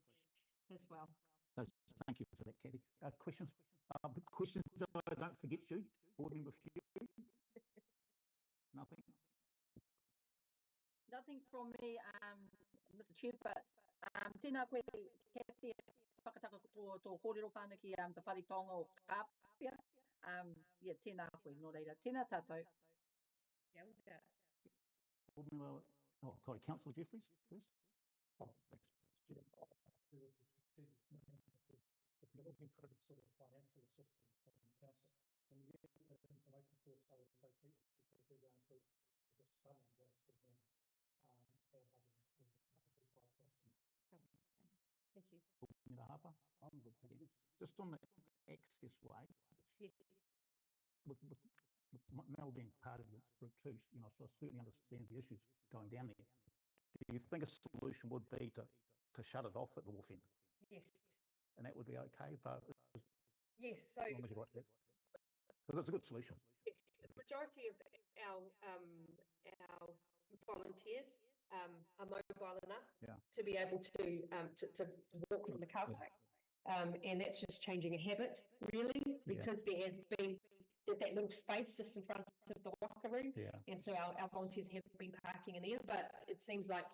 S11: as well.
S1: So thank you for that, Kathy. Questions? Questions? Don't forget you. Board member few. Nothing.
S2: Nothing from me, Mr. Chair, but tēnā koe, Kathy, whakataka tō kōrero whānau ki te wharetonga o Kāwhia. Yeah, tēnā koe, no reira. Tēnā tātou.
S11: Yeah, we'll do that.
S1: Board member, oh, sorry, Councillor Jeffries first. Oh, thanks.
S4: If you're looking for a sort of financial assistance from the council, when you get that information first, I would say people because we're going through just starting to our budget
S11: Thank you.
S1: Harper, I'm good, thank you. Just on the access way,
S11: yes.
S1: with Mel being part of this group too, you know, so I certainly understand the issues going down there. Do you think a solution would be to shut it off at the wharf end?
S11: Yes.
S1: And that would be okay, but
S11: yes, so
S1: as long as you like that. Because it's a good solution.
S11: Yes, the majority of our volunteers are mobile enough to be able to walk on the Kāwhia. And that's just changing a habit, really, because there has been that little space just in front of the locker room. And so our volunteers have been parking in there, but it seems like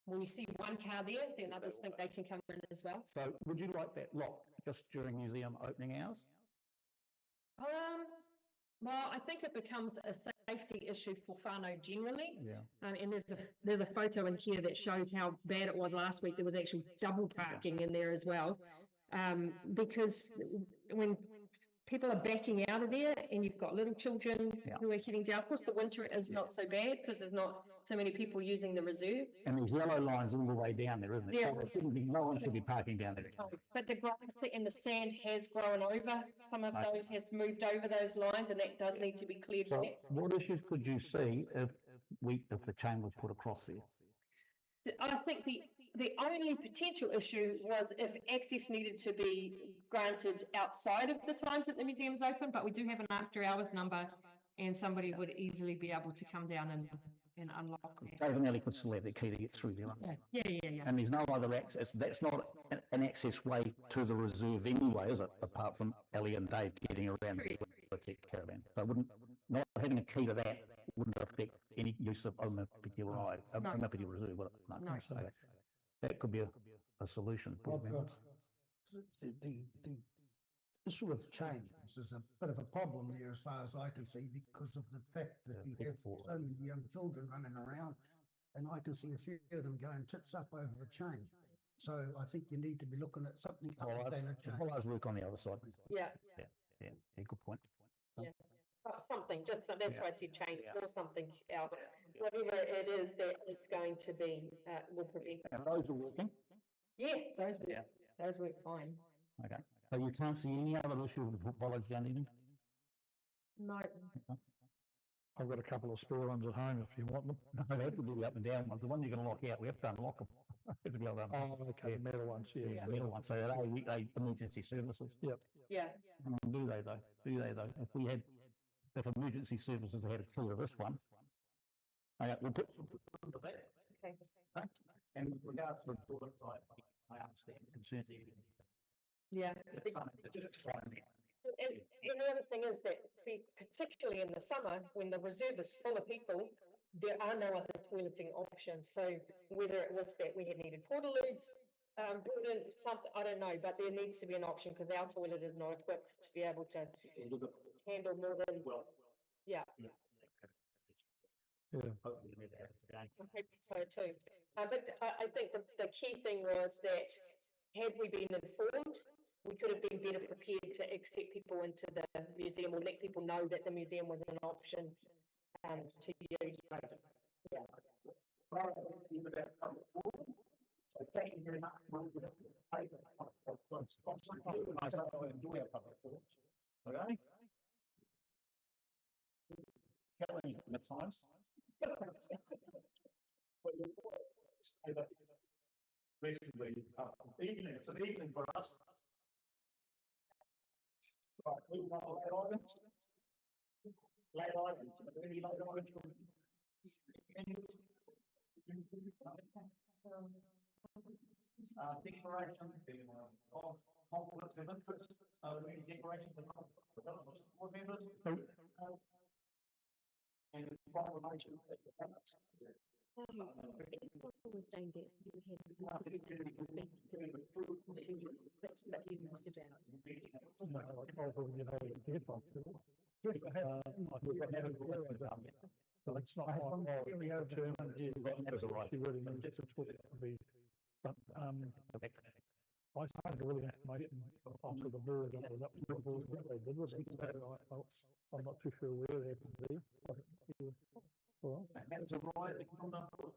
S11: when you see one car there, then others think they can come in as well.
S1: So would you like that locked just during museum opening hours?
S11: Well, I think it becomes a safety issue for whānau generally. And there's a photo in here that shows how bad it was last week. There was actually double parking in there as well. Because when people are backing out of there and you've got little children who are heading down, of course the winter is not so bad because there's not so many people using the reserve.
S1: And there's yellow lines all the way down there, isn't it?
S11: Yeah.
S1: So there shouldn't be, no one should be parking down there.
S11: But the grass and the sand has grown over. Some of those have moved over those lines, and that does need to be cleared.
S1: So what issues could you see if the chain was put across there?
S11: I think the only potential issue was if access needed to be granted outside of the times that the museum is open, but we do have an after hours number and somebody would easily be able to come down and unlock that.
S1: Dave and Ellie could still have the key to get through there.
S11: Yeah.
S1: And there's no other access. That's not an access way to the reserve anyway, is it? Apart from Ellie and Dave getting around the caravan. So not having a key to that wouldn't affect any use of Oma particular reserve, would it?
S11: No.
S1: So that could be a solution.
S6: The issue of change is a bit of a problem there as far as I can see because of the fact that you have so many young children running around and I can see a few of them going tits up over a chain. So I think you need to be looking at something other than a chain.
S1: Hollows work on the other side.
S11: Yeah,
S1: Good point.
S11: Yeah. Something, just that's why I said change or something else. Whatever it is that it's going to be will prevent.
S1: And those are working?
S11: Yeah, those work fine.
S1: Okay. So you can't see any other issue with the footballers down even?
S11: No.
S1: I've got a couple of spare ones at home if you want them. No, they have to be up and down ones. The one you're going to lock out, we have to unlock them. Okay, metal ones, metal ones. So they emergency services.
S11: Yeah.
S1: Do they though? If emergency services had a clue of this one, we'll put to that.
S11: Okay.
S1: And with regards to the toilet side, I understand the concern there.
S11: Yeah. And the other thing is that, particularly in the summer, when the reserve is full of people, there are no other toileting options. So whether it was that we had needed portaloos, something, I don't know, but there needs to be an option because our toilet is not equipped to be able to handle more than,
S1: hopefully we'll never have it again.
S11: I hope so too. But I think the key thing was that had we been informed, we could have been better prepared to accept people into the museum or let people know that the museum was an option to use. Yeah.
S4: Well, thank you for that public forum. So thank you very much for the paper. I enjoy our public forums. Okay. Kelly, at times. Basically, evening, it's an evening for us. Right, moving on to late items. Late items, any late items from declaration of conflicts of interest, declaration of conflicts of interest for board members. And proclamation. I started all the information onto the board and was up to the board what they did with it. So I'm not too sure where they could be. And that's a right from the board.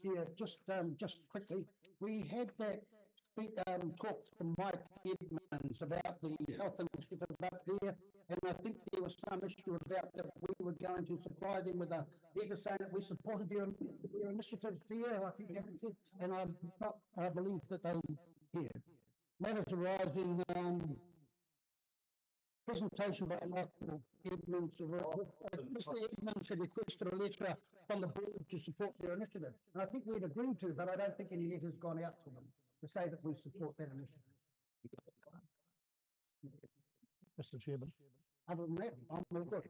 S6: Yeah, just quickly, we had that big talk from Mike Edmonds about the health initiative up there, and I think there was some issue about that we were going to supply them with a letter saying that we supported their initiatives there. I think that was it, and I believe that they did. Matters arising presentation by Michael Edmonds. Mr. Edmonds had requested a letter from the board to support their initiative. And I think we'd agreed to, but I don't think any letter's gone out to them to say that we support that initiative.
S4: Mr. Chairman.
S6: Other than that, I'm all good.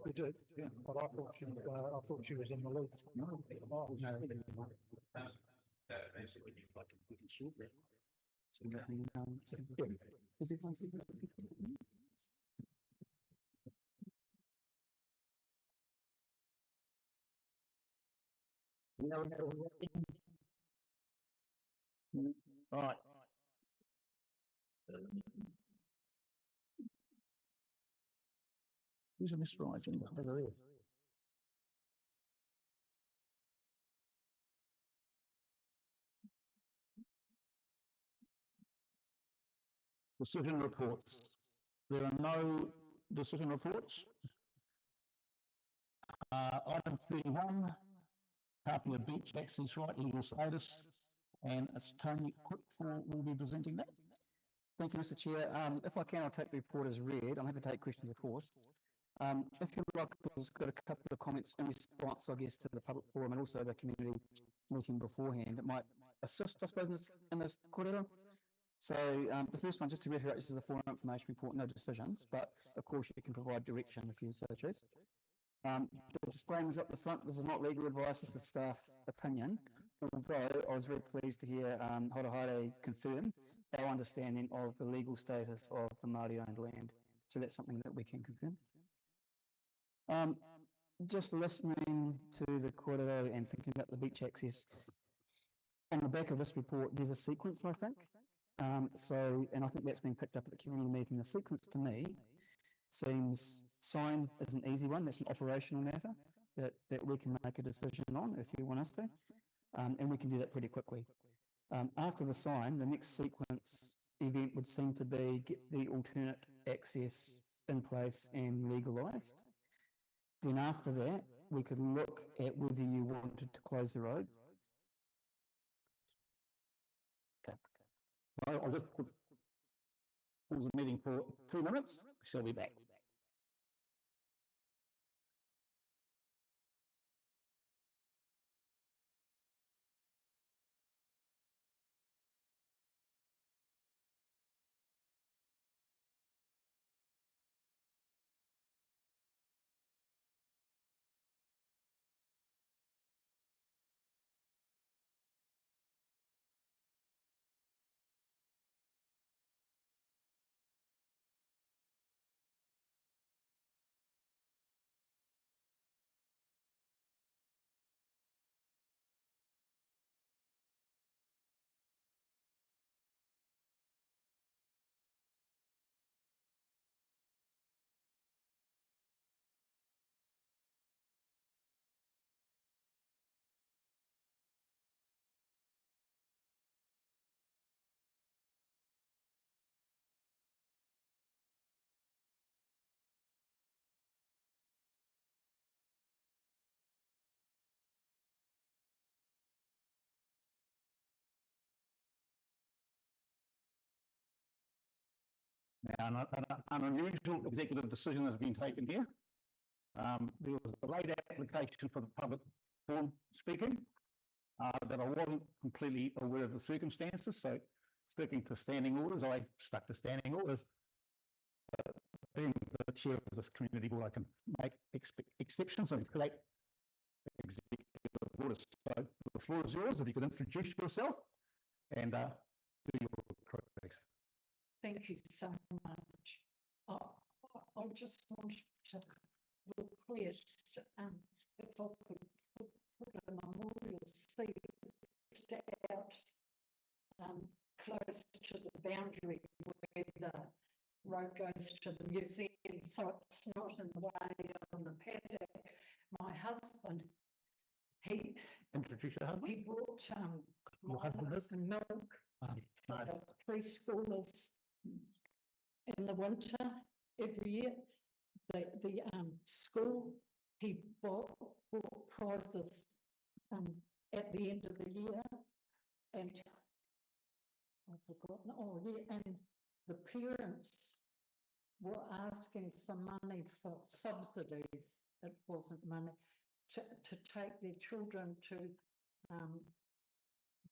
S4: We did, yeah, but I thought she was in the loop. No, no.
S1: Right.
S4: Who's a Mr. Agenda? There is. Decision reports. There are no decision reports. Item 31, Kāwhia Beach access right, legal status, and it's Tony Quick will be presenting that.
S10: Thank you, Mr. Chair. If I can, I'll take the report as read. I'm happy to take questions, of course. If you like, I've got a couple of comments in response, I guess, to the public forum and also the community meeting beforehand that might assist, I suppose, in this kōrero. So the first one, just to reiterate, this is a full information report, no decisions, but of course you can provide direction if you so choose. The disclaimers up the front, this is not legal advice, this is staff opinion. Although I was very pleased to hear Haere confirm our understanding of the legal status of the Māori-owned land. So that's something that we can confirm. Just listening to the kōrero and thinking about the beach access, on the back of this report, there's a sequence, I think. And I think that's been picked up at the community meeting. The sequence to me seems sign is an easy one. That's an operational matter that we can make a decision on if you want us to. And we can do that pretty quickly. After the sign, the next sequence event would seem to be get the alternate access in place and legalised. Then after that, we could look at whether you wanted to close the road.
S1: I'll just pause the meeting for 2 minutes. She'll be back. Now, an unusual executive decision has been taken here. There was a late application for the public forum speaking that I wasn't completely aware of the circumstances, so sticking to standing orders, I stuck to standing orders. Being the chair of this community board, I can make exceptions and create executive orders. So the floor is yours. If you could introduce yourself and do your progress.
S9: Thank you so much. I just wanted to request if I could put a memorial seat out close to the boundary where the road goes to the museum, so it's not in the way on the paddock. My husband, he
S1: Introduce your husband.
S9: he brought
S1: Your husband is?
S9: milk
S1: No.
S9: for the preschoolers in the winter every year. The school, he bought prizes at the end of the year, and I've forgotten. Oh yeah, and the parents were asking for money for subsidies. It wasn't money to take their children to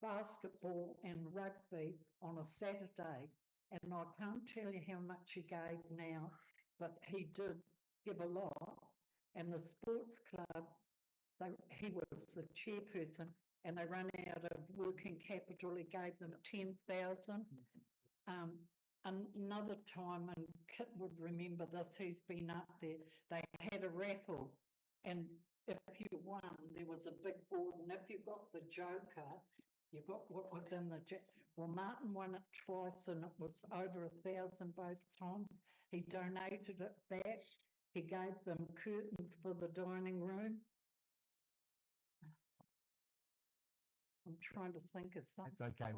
S9: basketball and rugby on a Saturday. And I can't tell you how much he gave now, but he did give a lot. And the sports club, he was the chairperson, and they ran out of working capital. He gave them 10,000. Another time, and Kit would remember this, he's been up there, they had a raffle, and if you won, there was a big board, and if you got the joker, you got what was in the well, Martin won it twice, and it was over 1,000 both times. He donated it back. He gave them curtains for the dining room. I'm trying to think of something.
S1: That's okay.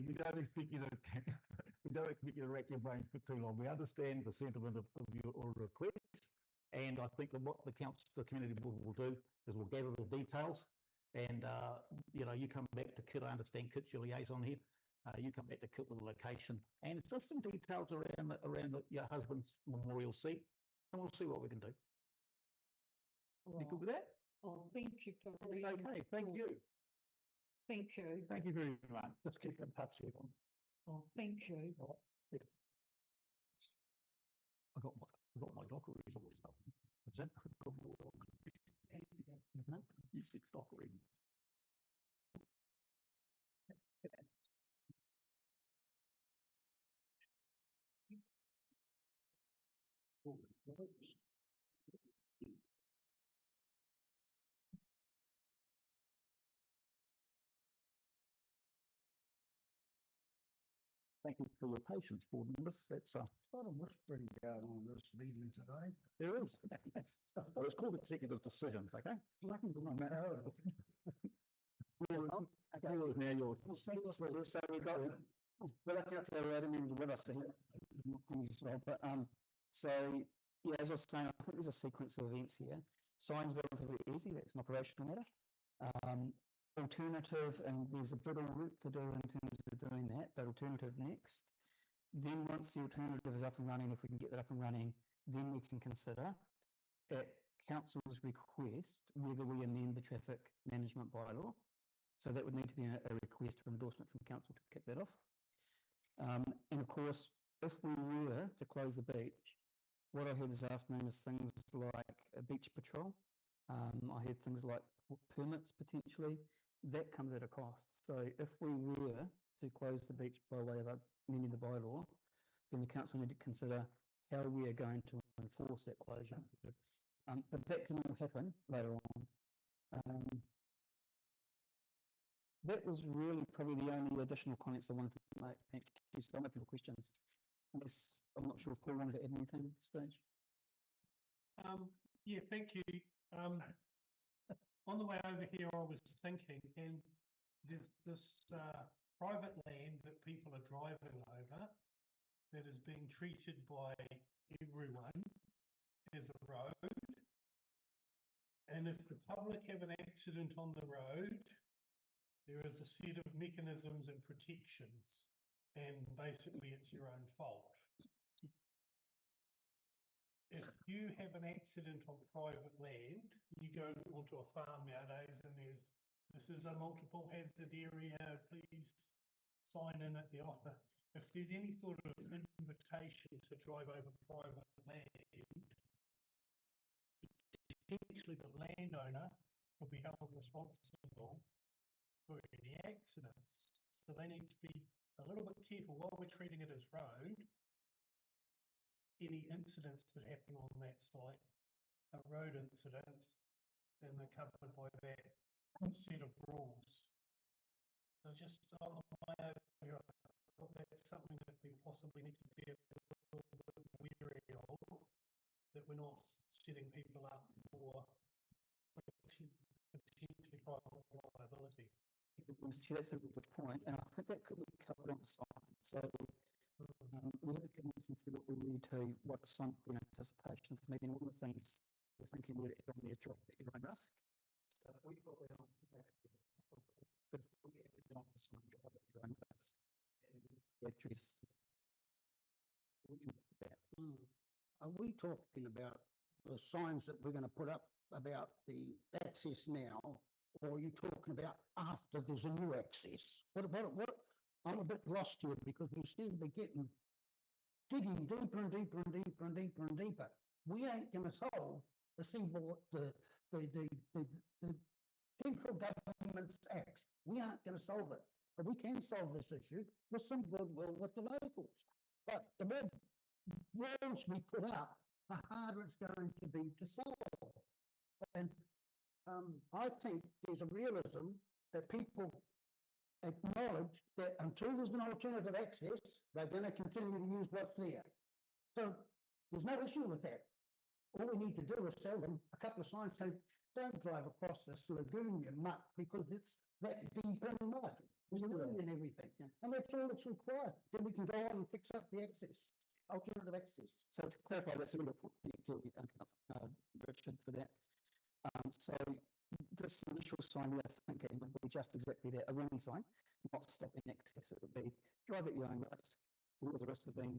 S1: You don't expect you to we don't expect you to rack your brains for too long. We understand the sentiment of your request, and I think that what the community board will do is we'll gather the details, and you come back to Kit. I understand Kit's your liaison here. You come back to Kit with the location and just some details around your husband's memorial seat, and we'll see what we can do.
S9: Well,
S1: You good with that?
S9: oh, thank you for
S1: Okay, thank you.
S9: Thank you.
S1: Thank you very much. Let's keep in touch here.
S9: Oh, thank you.
S1: I got my docker reading stuff. Is that you said docker reading. Thank you for your patience, board members. That's
S6: Quite a whispering going on this meeting today.
S1: there is. Well, it's called executive decisions, okay?
S6: Lucky for my matter.
S1: Floor is now yours.
S10: So we've got, we're lucky enough to have Adam in with us as well. But so yeah, as I was saying, I think there's a sequence of events here. Sign's relatively easy, that's an operational matter. Alternative, and there's a bit of work to do in terms of doing that, but alternative next. Then once the alternative is up and running, if we can get that up and running, then we can consider at council's request whether we amend the traffic management bylaw. So that would need to be a request for endorsement from council to kick that off. And of course, if we were to close the beach, what I heard this afternoon is things like a beach patrol. I heard things like permits potentially. That comes at a cost. So if we were to close the beach by way of amending the bylaw, then the council need to consider how we are going to enforce that closure. But that can all happen later on. That was really probably the only additional comments I wanted to make. Thank you so much for the questions. Unless, I'm not sure if Paul wanted to add anything at this stage.
S5: Yeah, thank you. On the way over here, I was thinking, and there's this private land that people are driving over that is being treated by everyone as a road. And if the public have an accident on the road, there is a set of mechanisms and protections, and basically it's your own fault. If you have an accident on private land, you go onto a farm nowadays and this is a multiple hazard area, please sign in at the offer. If there's any sort of invitation to drive over private land, potentially the landowner will be held responsible for any accidents. So they need to be a little bit careful while we're treating it as road. Any incidents that happen on that site are road incidents, then they're covered by that set of rules. So just on the way over here, I thought that's something that we possibly need to be a little bit wary of, that we're not setting people up for potentially private liability.
S10: That's a good point, and I think that could be covered on the site. So we have a commitment to what we need to, what some anticipation for maybe all the things we're thinking we're on the drop at your own risk. So we got that on the back, but we have it on the side drop at your own risk.
S6: Are we talking about the signs that we're going to put up about the access now, or are you talking about after there's a new access? What? I'm a bit lost here because we seem to be digging deeper and deeper and deeper and deeper and deeper. We ain't going to solve the central government's acts. We aren't going to solve it, but we can solve this issue with some goodwill with the locals. But the more walls we put up, the harder it's going to be to solve. And I think there's a realism that people acknowledge that until there's an alternative access, they're going to continue to use what's there. So there's no issue with that. All we need to do is tell them a couple of signs saying, don't drive across this lagoon, you mutt, because it's that deep in mud. There's and everything. And that's all that's required. Then we can go on and fix up the access, alternative access.
S10: So to clarify, that's a little bit, Richard, for that. So this initial sign we are thinking would be just exactly that, a warning sign, not stopping access. It would be drive at your own risk. All the rest of being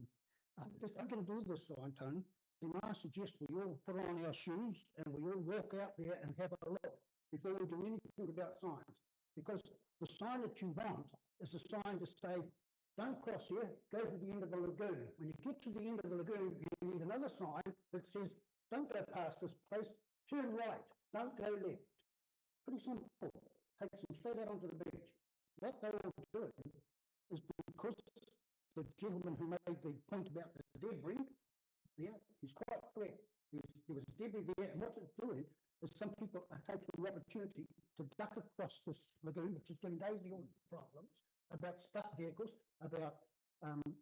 S6: just I'm going to do this sign, Tony. Then I suggest we all put on our shoes and we all walk out there and have a look before we do anything about signs. Because the sign that you want is a sign to say, don't cross here, go to the end of the lagoon. When you get to the end of the lagoon, you need another sign that says, don't go past this place, turn right, don't go left. Pretty simple. Takes them straight out onto the beach. What they will do is because the gentleman who made the point about the debris, yeah, he's quite correct. There was debris there, and what it's doing is some people are taking the opportunity to duck across this lagoon, which is giving Daisy all problems about stuck vehicles, about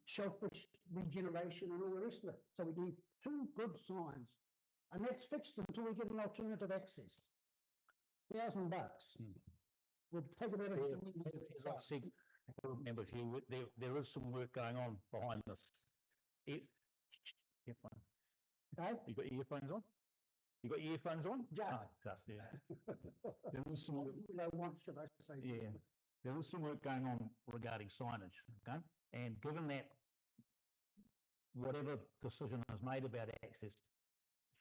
S6: shellfish regeneration and all the rest of it. So we need two good signs, and that's fixed until we get an alternative access. $1,000. We'll take about a
S1: As I said, members here, there is some work going on behind this. Earphone. You got your earphones on? You got your earphones on?
S6: Yeah.
S1: Oh, just, yeah.
S6: There is some work. Should I say?
S1: Yeah. there is some work going on regarding signage, okay? And given that whatever decision is made about access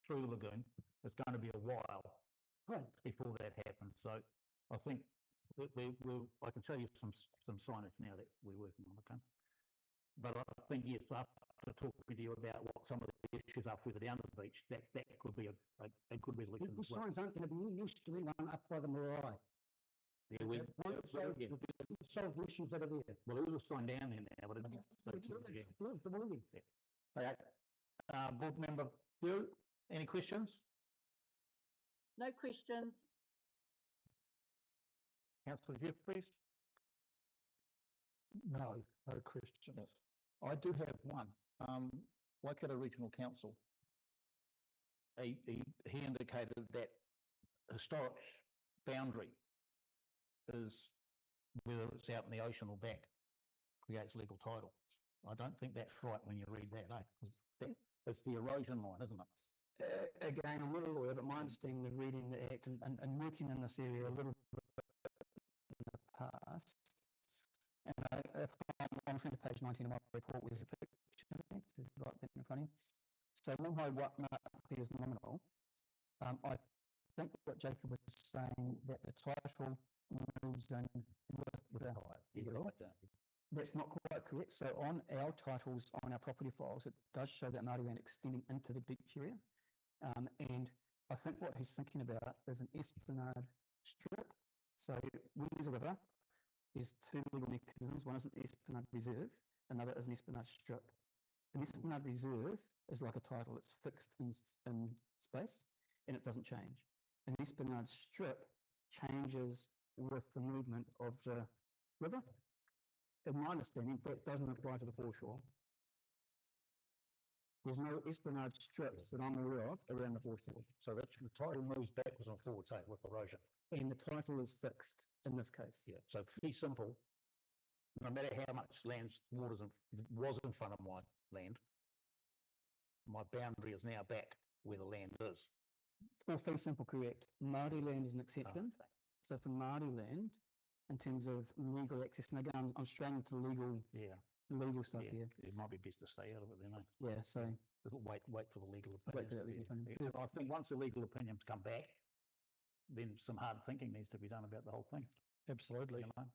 S1: through the lagoon, it's going to be a while before that happens. So I think that I can show you some signage now that we're working on, okay? But I think, yes, after talking to you about what some of the issues are further down the beach, that could be a good resolution.
S6: The signs aren't going to be any use to anyone up by the marae.
S1: Yeah, we
S6: solve the issues that are there.
S1: Well, there is a sign down there now, but it's okay. Board member Bill, any questions?
S2: No questions.
S1: Councillor Jeffries?
S12: No questions. I do have one. Waikato Regional Council, he indicated that historic boundary is, whether it's out in the ocean or back, creates legal title. I don't think that's right when you read that, eh? It's the erosion line, isn't it?
S10: Again, I'm not a lawyer, but my understanding of reading the Act and working in this area a little bit in the past, and if I'm referring to page 19 of my report, where's the picture, right there in front of you. So Moho Watma appears nominal. I think what Jacob was saying, that the title moves in with the That's not quite correct. So on our titles, on our property files, it does show that Māori land extending into the beach area. And I think what he's thinking about is an esplanade strip. So when there's a river, there's two legal mechanisms. One is an esplanade reserve, another is an esplanade strip. An esplanade reserve is like a title, it's fixed in space and it doesn't change. An esplanade strip changes with the movement of the river. In my understanding, that doesn't apply to the foreshore. There's no esplanade strips that I'm aware of around the foreshore.
S1: So that's, the title moves backwards and forwards, say, with erosion.
S10: And the title is fixed in this case.
S1: Yeah, so pretty simple. No matter how much land was in front of my land, my boundary is now back where the land is.
S10: Well, pretty simple, correct. Māori land is an exception.
S1: Okay.
S10: So for Māori land, in terms of legal access, and again, I'm straying to legal stuff here.
S1: It might be best to stay out of it then.
S10: Yeah, so
S1: wait for the legal opinion.
S10: Wait for that legal opinion.
S1: Yeah, I think once the legal opinions come back, then some hard thinking needs to be done about the whole thing.
S12: Absolutely.
S1: You know?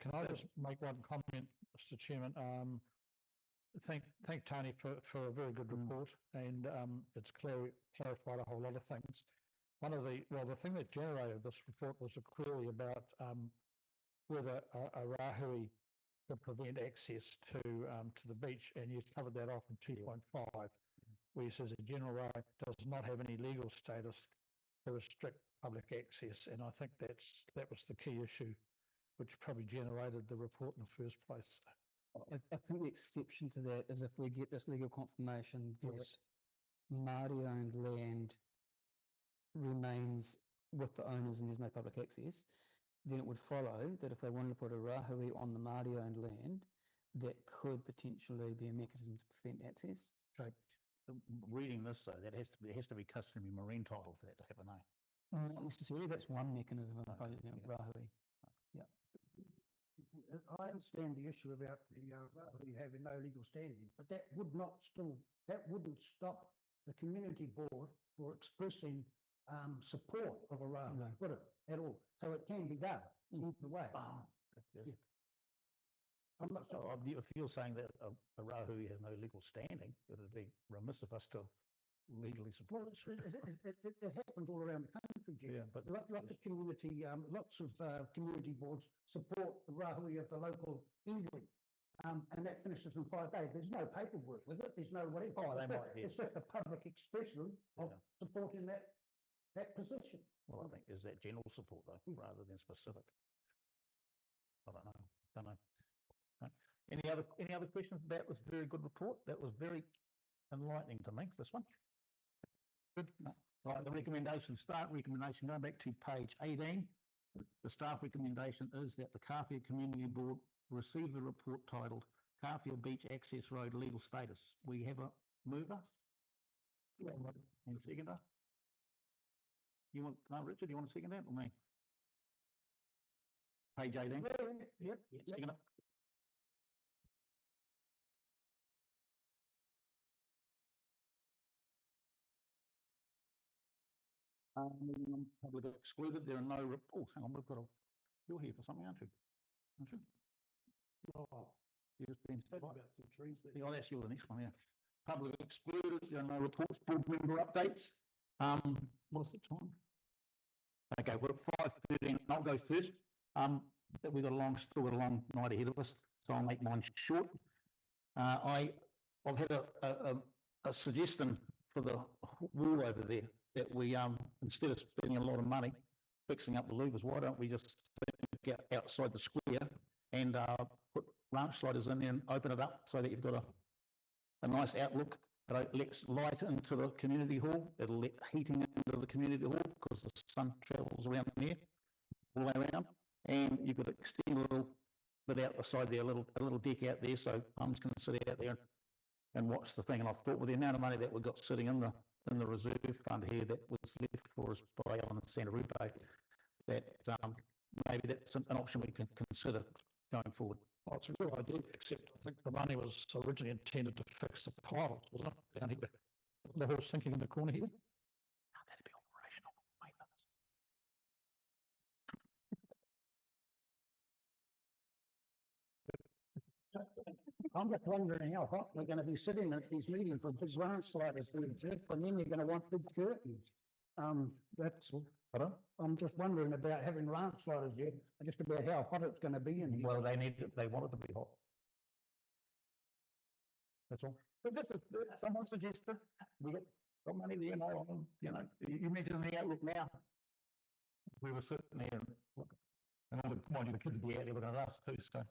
S12: Can I just make one comment, Mr. Chairman? Thank Tony for a very good report, and it's clarified a whole lot of things. The thing that generated this report was a query about whether a rahui could prevent access to the beach, and you covered that off in 2.5, where he says a general rahui does not have any legal status to restrict public access, and I think that was the key issue, which probably generated the report in the first place.
S10: I think the exception to that is if we get this legal confirmation that Māori-owned land remains with the owners and there's no public access, then it would follow that if they wanted to put a rahui on the Māori-owned land, that could potentially be a mechanism to prevent access.
S1: Okay. Reading this, though, there has to be customary marine title for that to happen, eh?
S10: Not necessarily. That's one mechanism of rahui. Yeah.
S6: I understand the issue about the rahui having no legal standing, but that wouldn't stop the community board for expressing support of a rahui, would it, at all? So it can be done either way. Yeah. I'm not sure.
S1: If you're saying that a rahui has no legal standing, it would be remiss of us to legally support.
S6: Well, it happens all around the country, Jim.
S1: Yeah, but
S6: lots of community boards support the rahui of the local iwi, and that finishes in 5 days. There's no paperwork with it. There's no whatever. It's just a public expression of supporting that position.
S1: Well, I think is that general support though, rather than specific. I don't know. Any other questions about this very good report? That was very enlightening to me, this one. Good. Right, the recommendation, going back to page 18. The staff recommendation is that the Kāwhia Community Board receive the report titled Kāwhia Beach Access Road Legal Status. We have a mover? Yeah. And a seconder? Richard, you want to second that or me?
S13: Page 18.
S6: Yep.
S13: Second it. Public excluded, there are no, oh, hang on, we've got a, you're here for something, aren't you? Aren't you?
S12: Oh,
S13: You've just been,
S12: spoke about some trees there.
S13: oh, that's you, the next one, yeah. Public excluded, there are no reports, board member updates. What's the time? Okay, we're at 5:13, I'll go first. We've got still got a long night ahead of us, so I'll make mine short. I've had a suggestion for the wall over there that we, instead of spending a lot of money fixing up the louvers, why don't we just get outside the square and put branch sliders in there and open it up so that you've got a nice outlook. It lets light into the community hall. It'll let heating into the community hall because the sun travels around there, all the way around. And you could extend a little bit out the side there, a little deck out there, so mums can sit out there and watch the thing. And I thought with the amount of money that we've got sitting in the reserve fund here that was left for us by Alan and Santa Rupe, that maybe that's an option we can consider going forward.
S12: Well, it's a good idea, except I think the money was originally intended to fix the piles, wasn't it? Down here, the horse sinking in the corner here.
S13: Oh, that'd be operational maintenance.
S6: I'm just wondering how hot we're going to be sitting at these meetings with big sliders, Jeff, and then you're going to want big curtains. That's. I'm just wondering about having ranch sliders there, just about how hot it's going to be in here.
S13: Well, they want it to be hot. That's all. But someone suggested we got money there, you mentioned the outlook now. We were sitting there and all the, mind you, the kids would be out there looking at us too, so.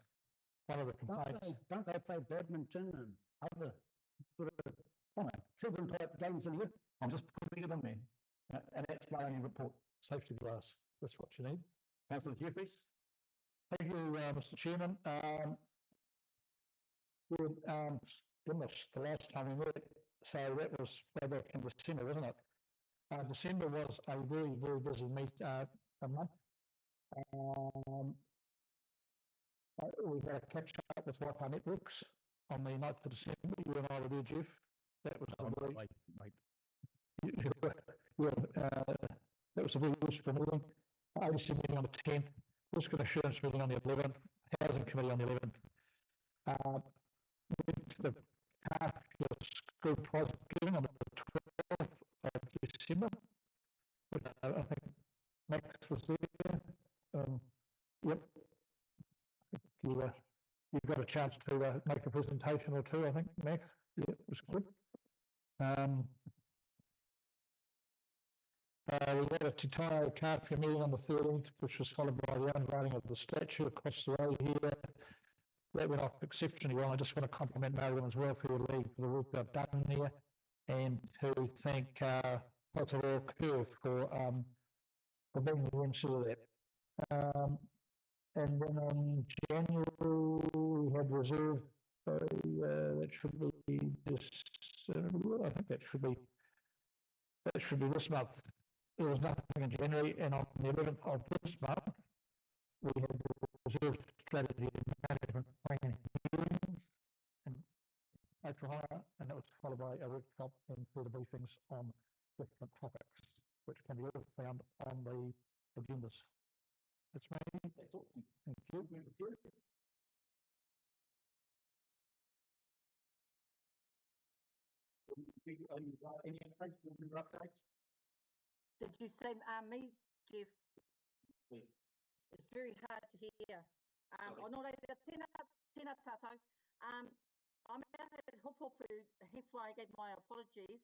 S13: One of the complaints.
S6: Don't they play badminton and other sort of children type games in here?
S13: I'm just putting it in there. And that's my only report.
S12: Safety glass, that's what you need.
S13: Councillor Jeffries.
S12: Thank you, Mr. Chairman. Goodness, the last time we met, so that was way back in December, wasn't it? December was a very, very busy month. We had a catch up with Wi-Fi Networks on the 9th of December. You and I were there, Jeff. That was that was a very useful meeting. ABC meeting on the 10th, risk and assurance meeting on the 11th, housing committee on the 11th. Went to the Kāwhia school prize giving on the 12th of December. I think Max was there. Yep. You got a chance to make a presentation or two, I think, Max. Yeah, it was good. We had a Te Tai Kāwhia meeting on the 13th, which was followed by the unveiling of the statue across the road here. That went off exceptionally well. I just want to compliment Māori Women's Welfare League for the work they've done there, and to thank Aotearoa Curve for being the MC of that. And then in January, we had reserve, that should be this, I think that should be this month. There was nothing in January, and on the 11th of this month, we had the reserve strategy management plan hearings in Kāwhia, and that was followed by a workshop and further briefings on different topics, which can be all found on the agendas. That's me. That's all. Thank you.
S13: Any updates?
S2: Did you say me, Jeff?
S13: Please.
S2: It's very hard to hear. Tēnā tātou. I'm out at Hopopu, hence why I gave my apologies.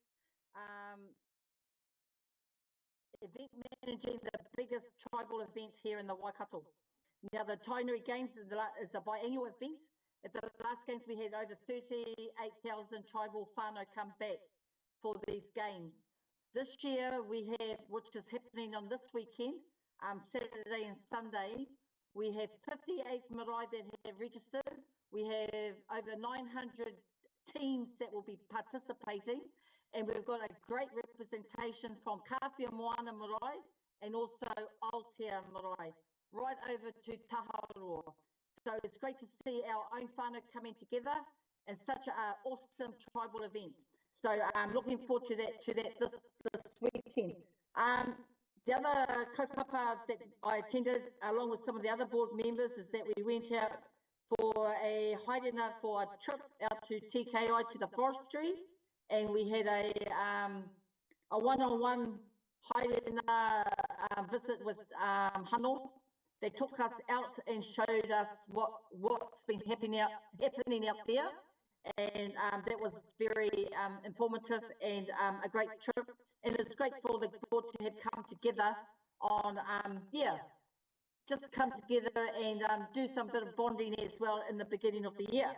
S2: Event managing the biggest tribal event here in the Waikato. Now, the Tainui Games is a biannual event. At the last games, we had over 38,000 tribal whānau come back for these games. This year, we have, which is happening on this weekend, Saturday and Sunday, we have 58 marae that have registered. We have over 900 teams that will be participating, and we've got a great representation from Kāwhia Moana marae and also Aotea marae. right over to Taharoa. So it's great to see our own whānau coming together in such an awesome tribal event. So I'm looking forward to that this weekend. The other kaupapa that I attended, along with some of the other board members, is that we went out for a trip out to TKI to the forestry, and we had a one-on-one haidina visit with Hano. They took us out and showed us what's been happening out there, and that was very informative and a great trip. And it's great for the board to have come together on just come together and do some bit of bonding as well in the beginning of the year.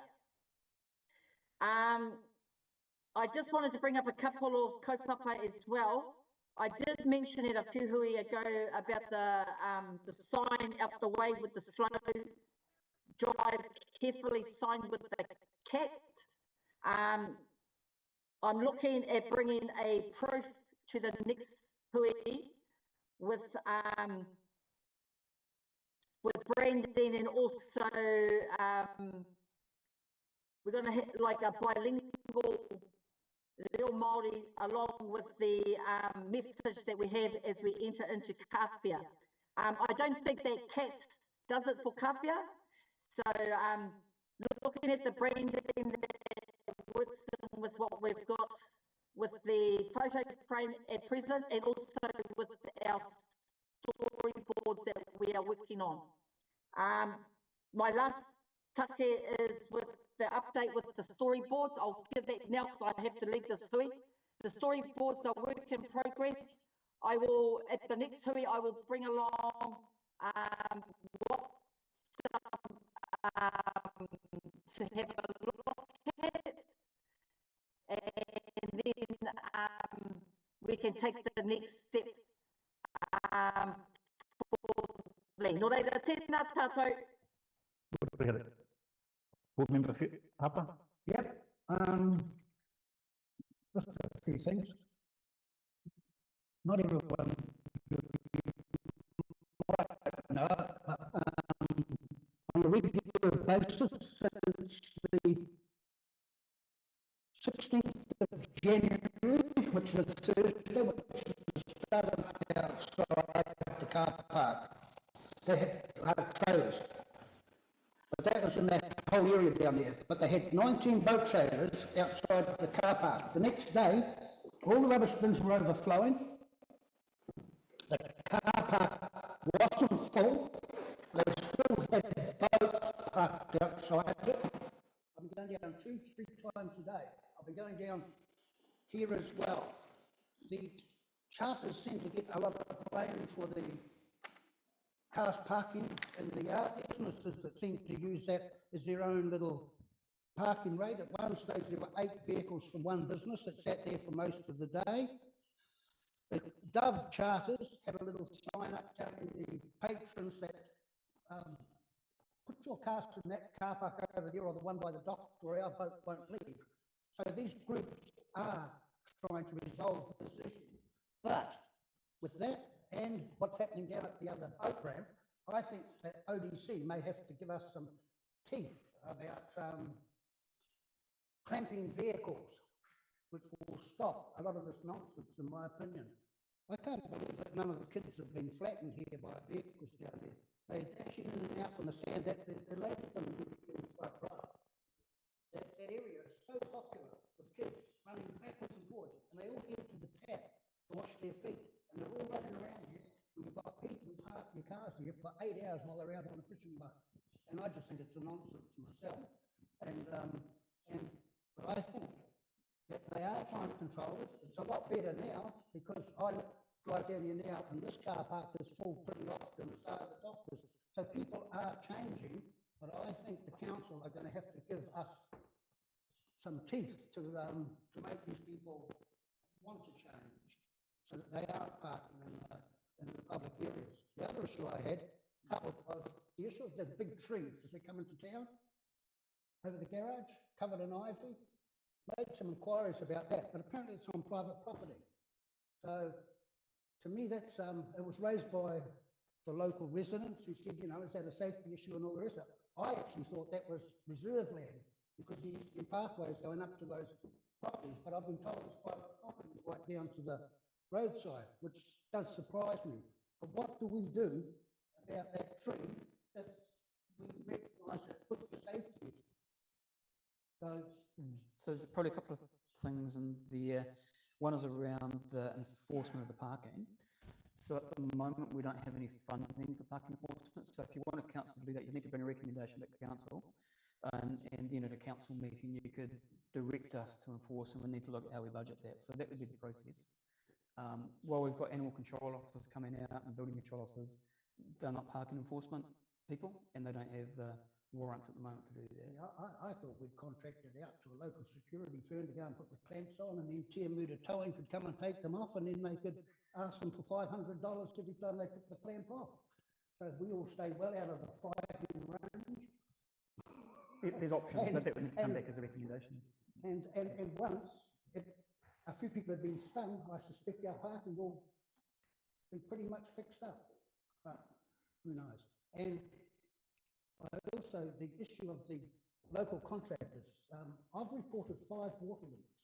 S2: I just wanted to bring up a couple of kaupapa as well. I did mention it a few hui ago about the sign out the way with the slow drive carefully sign with the cat. I'm looking at bringing a proof to the next hui with branding, and also we're going to hit like a bilingual Reo Māori along with the message that we have as we enter into Kāwhia. I don't think that cat does it for Kāwhia, so looking at the branding that works with what we've got with the photo frame at present, and also with our storyboards that we are working on. My last take is with the update with the storyboards. I'll give that now because I have to leave this hui. The storyboards are work in progress. I will, at the next hui, I will bring along what to have a look at, and then we can take the next step for the Nō reira, tēnā tātou.
S13: Board member Hapa?
S6: Yep. Just a few things. Not everyone might know, but on a regular basis, since the 16th of January, which is Thursday, which is the start of outside the car park, they had trailers. But that was in that whole area down there. But they had 19 boat trailers outside the car park. The next day, all the rubbish bins were overflowing. The car park wasn't full. They still had boats parked outside it. I'm going down 2-3 times a day. I'll be going down here as well. The charters seem to get a lot of blame for the cars parking in the yard. Businesses that seem to use that as their own little parking rate. At one stage there were 8 vehicles from one business that sat there for most of the day. The Dove charters have a little sign up telling the patrons that put your cars in that car park over there or the one by the dock or our boat won't leave. So these groups are trying to resolve this issue. But with that and what's happening down at the other boat ramp, I think that ODC may have to give us some teeth about clamping vehicles, which will stop a lot of this nonsense, in my opinion. I can't believe that none of the kids have been flattened here by vehicles down there. They're dashing in and out on the sand. That the lady from the quite right. That area is so popular with kids running backwards and forwards, and they all get to the tap to wash their feet, and they're all running around here. And we've got people who park their cars here for 8 hours while they're out on a fishing boat, and I just think it's a nonsense myself. And but I think that they are trying to control it. It's a lot better now because I drive down here now, and this car park is full pretty often as far as the doctors. So people are changing, but I think the council are going to have to give us some teeth to make these people want to change, so that they are parking in the public areas. The other issue I had was the issue of the big tree as we come into town over the garage, covered in ivy. Made some inquiries about that, but apparently it's on private property. So to me, that's it was raised by the local residents who said, you know, is that a safety issue and all the rest of it. I actually thought that was reserve land because the eastern pathway is going up to those properties, but I've been told it's private property right down to the roadside, which does surprise me. But what do we do about that tree if we recognise it could be safety?
S10: So there's probably a couple of things in there. One is around the enforcement of the parking. So at the moment, we don't have any funding for parking enforcement. So if you want a council to do that, you need to bring a recommendation back to council. And then at a council meeting, you could direct us to enforce, and we need to look at how we budget that. So that would be the process. While we've got animal control officers coming out and building control officers, they're not parking enforcement people, and they don't have the warrants at the moment to do that.
S6: Yeah, I thought we'd contracted out to a local security firm to go and put the clamps on, and then Tiamuta Towing could come and take them off, and then they could ask them for $500 every time they took the clamp off. So we all stay well out of the firing range.
S10: There's options, but that would need to come back as a recommendation.
S6: And once a few people have been stung, I suspect our parking will be pretty much fixed up. But who knows? And also the issue of the local contractors. I've reported 5 water leaks,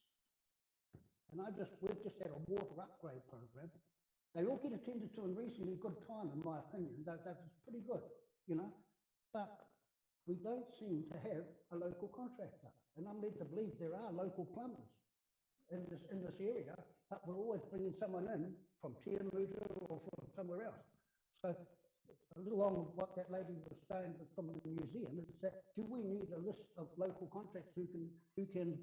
S6: and we've just had a water upgrade program. They all get attended to in reasonably good time, in my opinion. That is pretty good, you know. But we don't seem to have a local contractor, and I'm led to believe there are local plumbers in this area, but we're always bringing someone in from Tiamuta or from somewhere else. So a little on what that lady was saying from the museum is that do we need a list of local contractors who can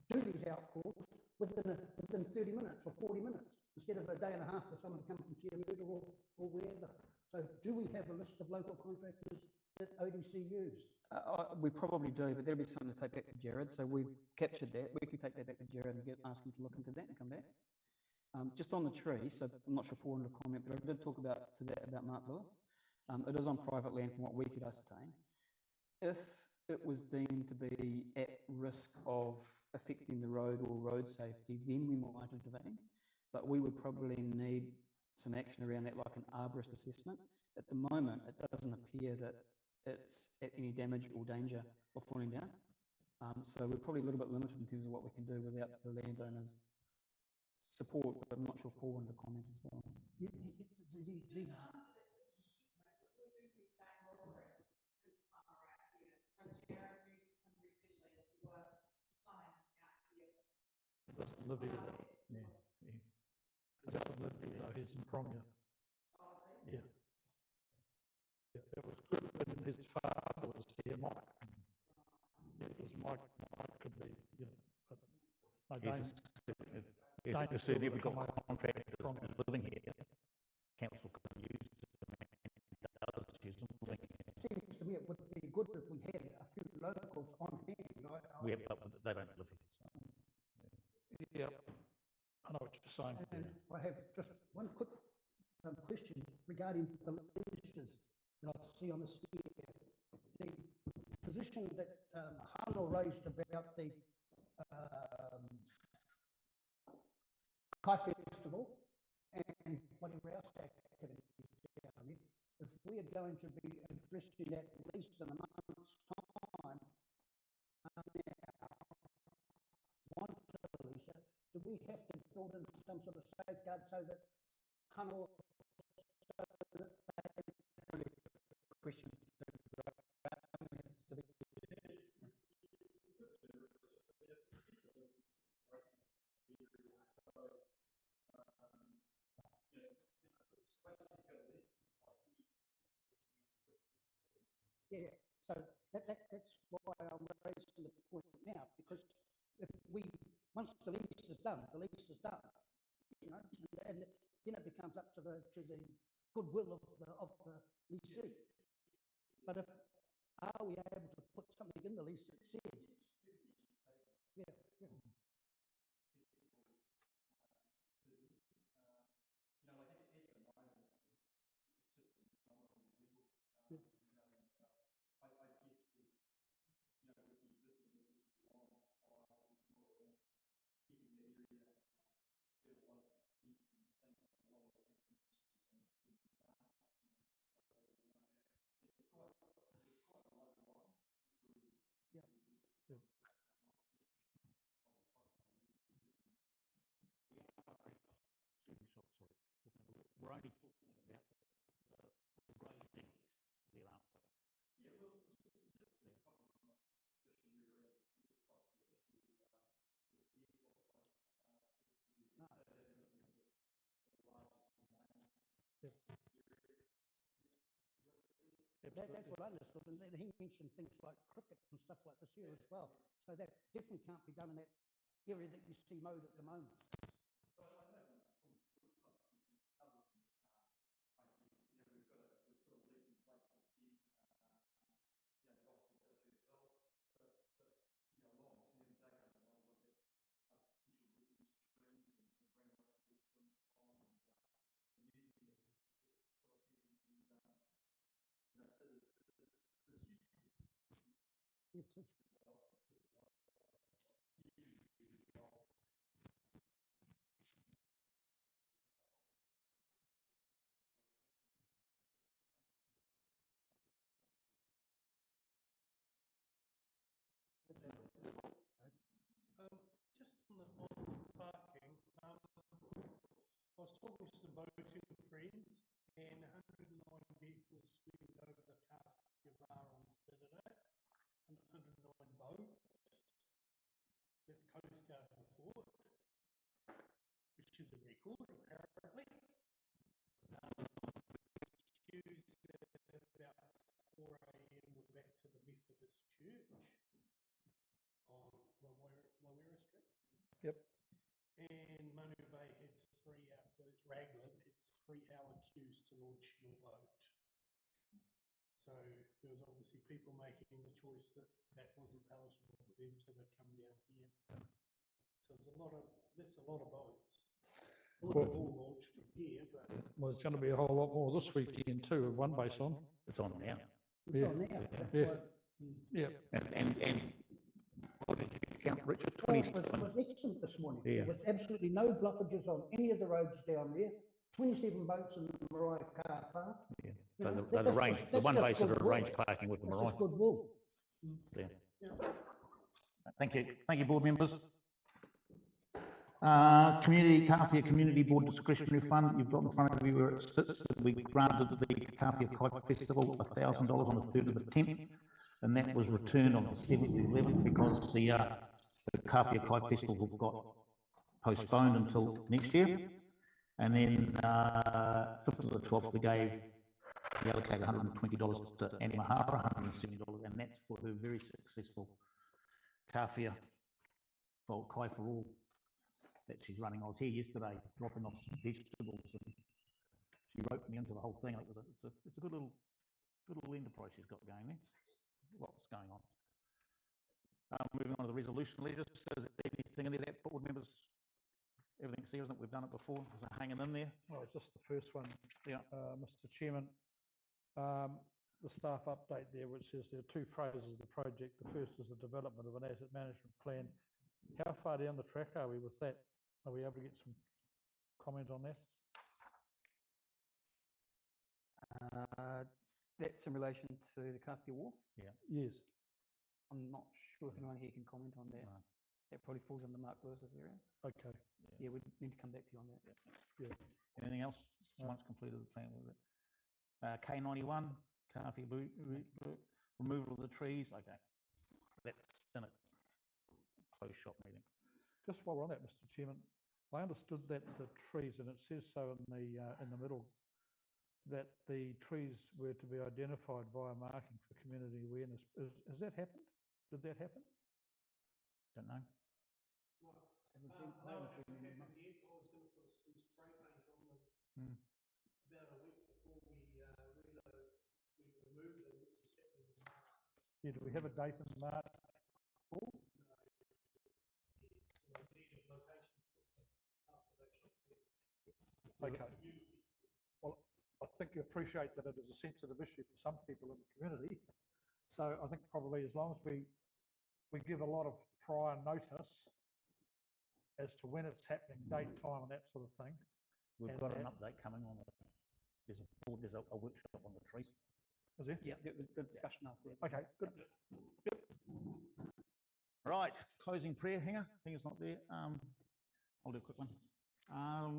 S6: do these outcalls within 30 minutes or 40 minutes instead of a day and a half for someone to come from Tiamuta or wherever. So do we have a list of local contractors that ODC use?
S10: We probably do, but there'll be something to take back to Jared. So we've captured that. We can take that back to Jared and ask him to look into that and come back. Just on the tree, so I'm not sure if Paul wanted to comment, but I did talk about Mark Lewis. It is on private land from what we could ascertain. If it was deemed to be at risk of affecting the road or road safety, then we might intervene. But we would probably need some action around that, like an arborist assessment. At the moment, it doesn't appear that it's at any damage or danger of falling down. So we're probably a little bit limited in terms of what we can do without the landowners' support, but I'm not sure if Paul wanted to comment as well.
S12: Doesn't live here. Yeah. He doesn't live here, though. He's from you. Yeah. It was good when his father was here, Mike. It was Mike could be, you know, but I don't. As I said, we've got contractors living here. Council could use them and others use them.
S6: It seems to me it would be good if we had a few locals on hand.
S12: But they don't live here. So. Yeah, I know what you're saying.
S6: And I have just one quick question regarding the leases that I see on the here. The position that Hano raised about the Kāwhia Festival and whatever else activities down there, if we are going to be addressing that at least in a month's time, do we have to build in some sort of safeguard so that Hano, question. Yeah, so that's why I'm raising the point now, because if once the lease is done, the lease is done, you know, and then it becomes up to the goodwill of the leasee. But are we able to put something in the lease that says, yeah. That's what I understood, and then he mentioned things like cricket and stuff like this here as well. So that definitely can't be done in that area that you see mowed at the moment.
S5: Just on the parking, I was talking to some boating friends, and 109 vehicles went over the Kāwhia bar on Saturday, and 109 boats. That's Coast Guard report, which is a record apparently. Queues at about 4 a.m. we're back to the Methodist Church on Wawera Street.
S12: Yep.
S5: And Manu Bay had 3 hours, so it's Raglan, it's 3-hour queues to launch your boat. So there was obviously people making the choice that that wasn't palatable for them, so they come down here. So there's a lot of boats. Well, all launched from here, but
S12: Well, it's going to be a whole lot more this weekend too, with one base on.
S13: It's on now.
S6: It's on now.
S12: Yeah.
S13: And what did you count, Richard?
S6: Well, it
S13: 27.
S6: was excellent this morning.
S13: Yeah.
S6: With absolutely no blockages on any of the roads down there. 27 boats in the Mariah Car Park.
S13: Yeah.
S6: You
S13: So
S6: know,
S13: the
S6: that's
S13: range,
S6: just-
S13: the
S6: that's
S13: one
S6: just
S13: base that
S6: goodwill.
S13: arranged parking with the
S6: That's
S13: Mariah.
S6: just goodwill.
S13: Yeah. Thank you, board members. Kāwhia Community Board Discretionary Fund, you've got in front of you where it sits. We granted the Kāwhia Kite Festival $1,000 on the 3rd of the 10th, and that was returned on the 7th of the 11th because the Kāwhia Kite Festival got postponed until next year. And then 5th of the 12th, we allocated $120 to Annie Mahara, $170, and that's for her very successful Kāwhia, well, Kai for All that she's running. I was here yesterday dropping off some vegetables, and she roped me into the whole thing. It was it's a good little enterprise she's got going there. Lots going on. Moving on to the resolution letters. Is there anything in there that board members? Everything's there, isn't it? We've done it before. Is it hanging in there?
S12: Well, it's just the first one.
S13: Yeah.
S12: Mr. Chairman, the staff update there, which says there are 2 phases of the project. The first is the development of an asset management plan. How far down the track are we with that? Are we able to get some comment on that?
S10: That's in relation to the Kāwhia Wharf.
S13: Yeah.
S12: Yes.
S10: I'm not sure if anyone here can comment on that.
S13: No.
S10: That probably falls under Mark Lewis's area.
S12: Okay.
S10: Yeah, we need to come back to you on that.
S12: Yeah.
S13: Anything else? Once completed the plan with it. K91, Kāwhia removal of the trees. Okay. That's in a closed shop meeting.
S12: Just while we're on that, Mr. Chairman, I understood that the trees, and it says so in the middle, that the trees were to be identified via marking for community awareness. Has that happened? Did that happen?
S13: Don't know.
S5: I was going to put some spray paint on them about a week before we removed them, which is happening in March.
S12: Yeah, do we have a date in March? Okay. Well, I think you appreciate that it is a sensitive issue for some people in the community. So I think probably as long as we give a lot of prior notice as to when it's happening, date, time, and that sort of thing.
S13: We've got an update coming on it. There's a workshop on the trees.
S12: Is there?
S10: Yeah, the discussion after.
S12: Okay, good. Yep.
S13: Right, closing prayer. Hinger's not there. I'll do a quick one. Our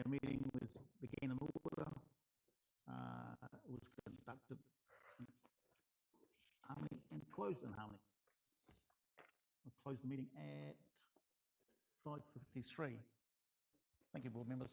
S13: meeting began in order. It was conducted in harmony and closed in harmony. I'll close the meeting at 5:53. Thank you, board members.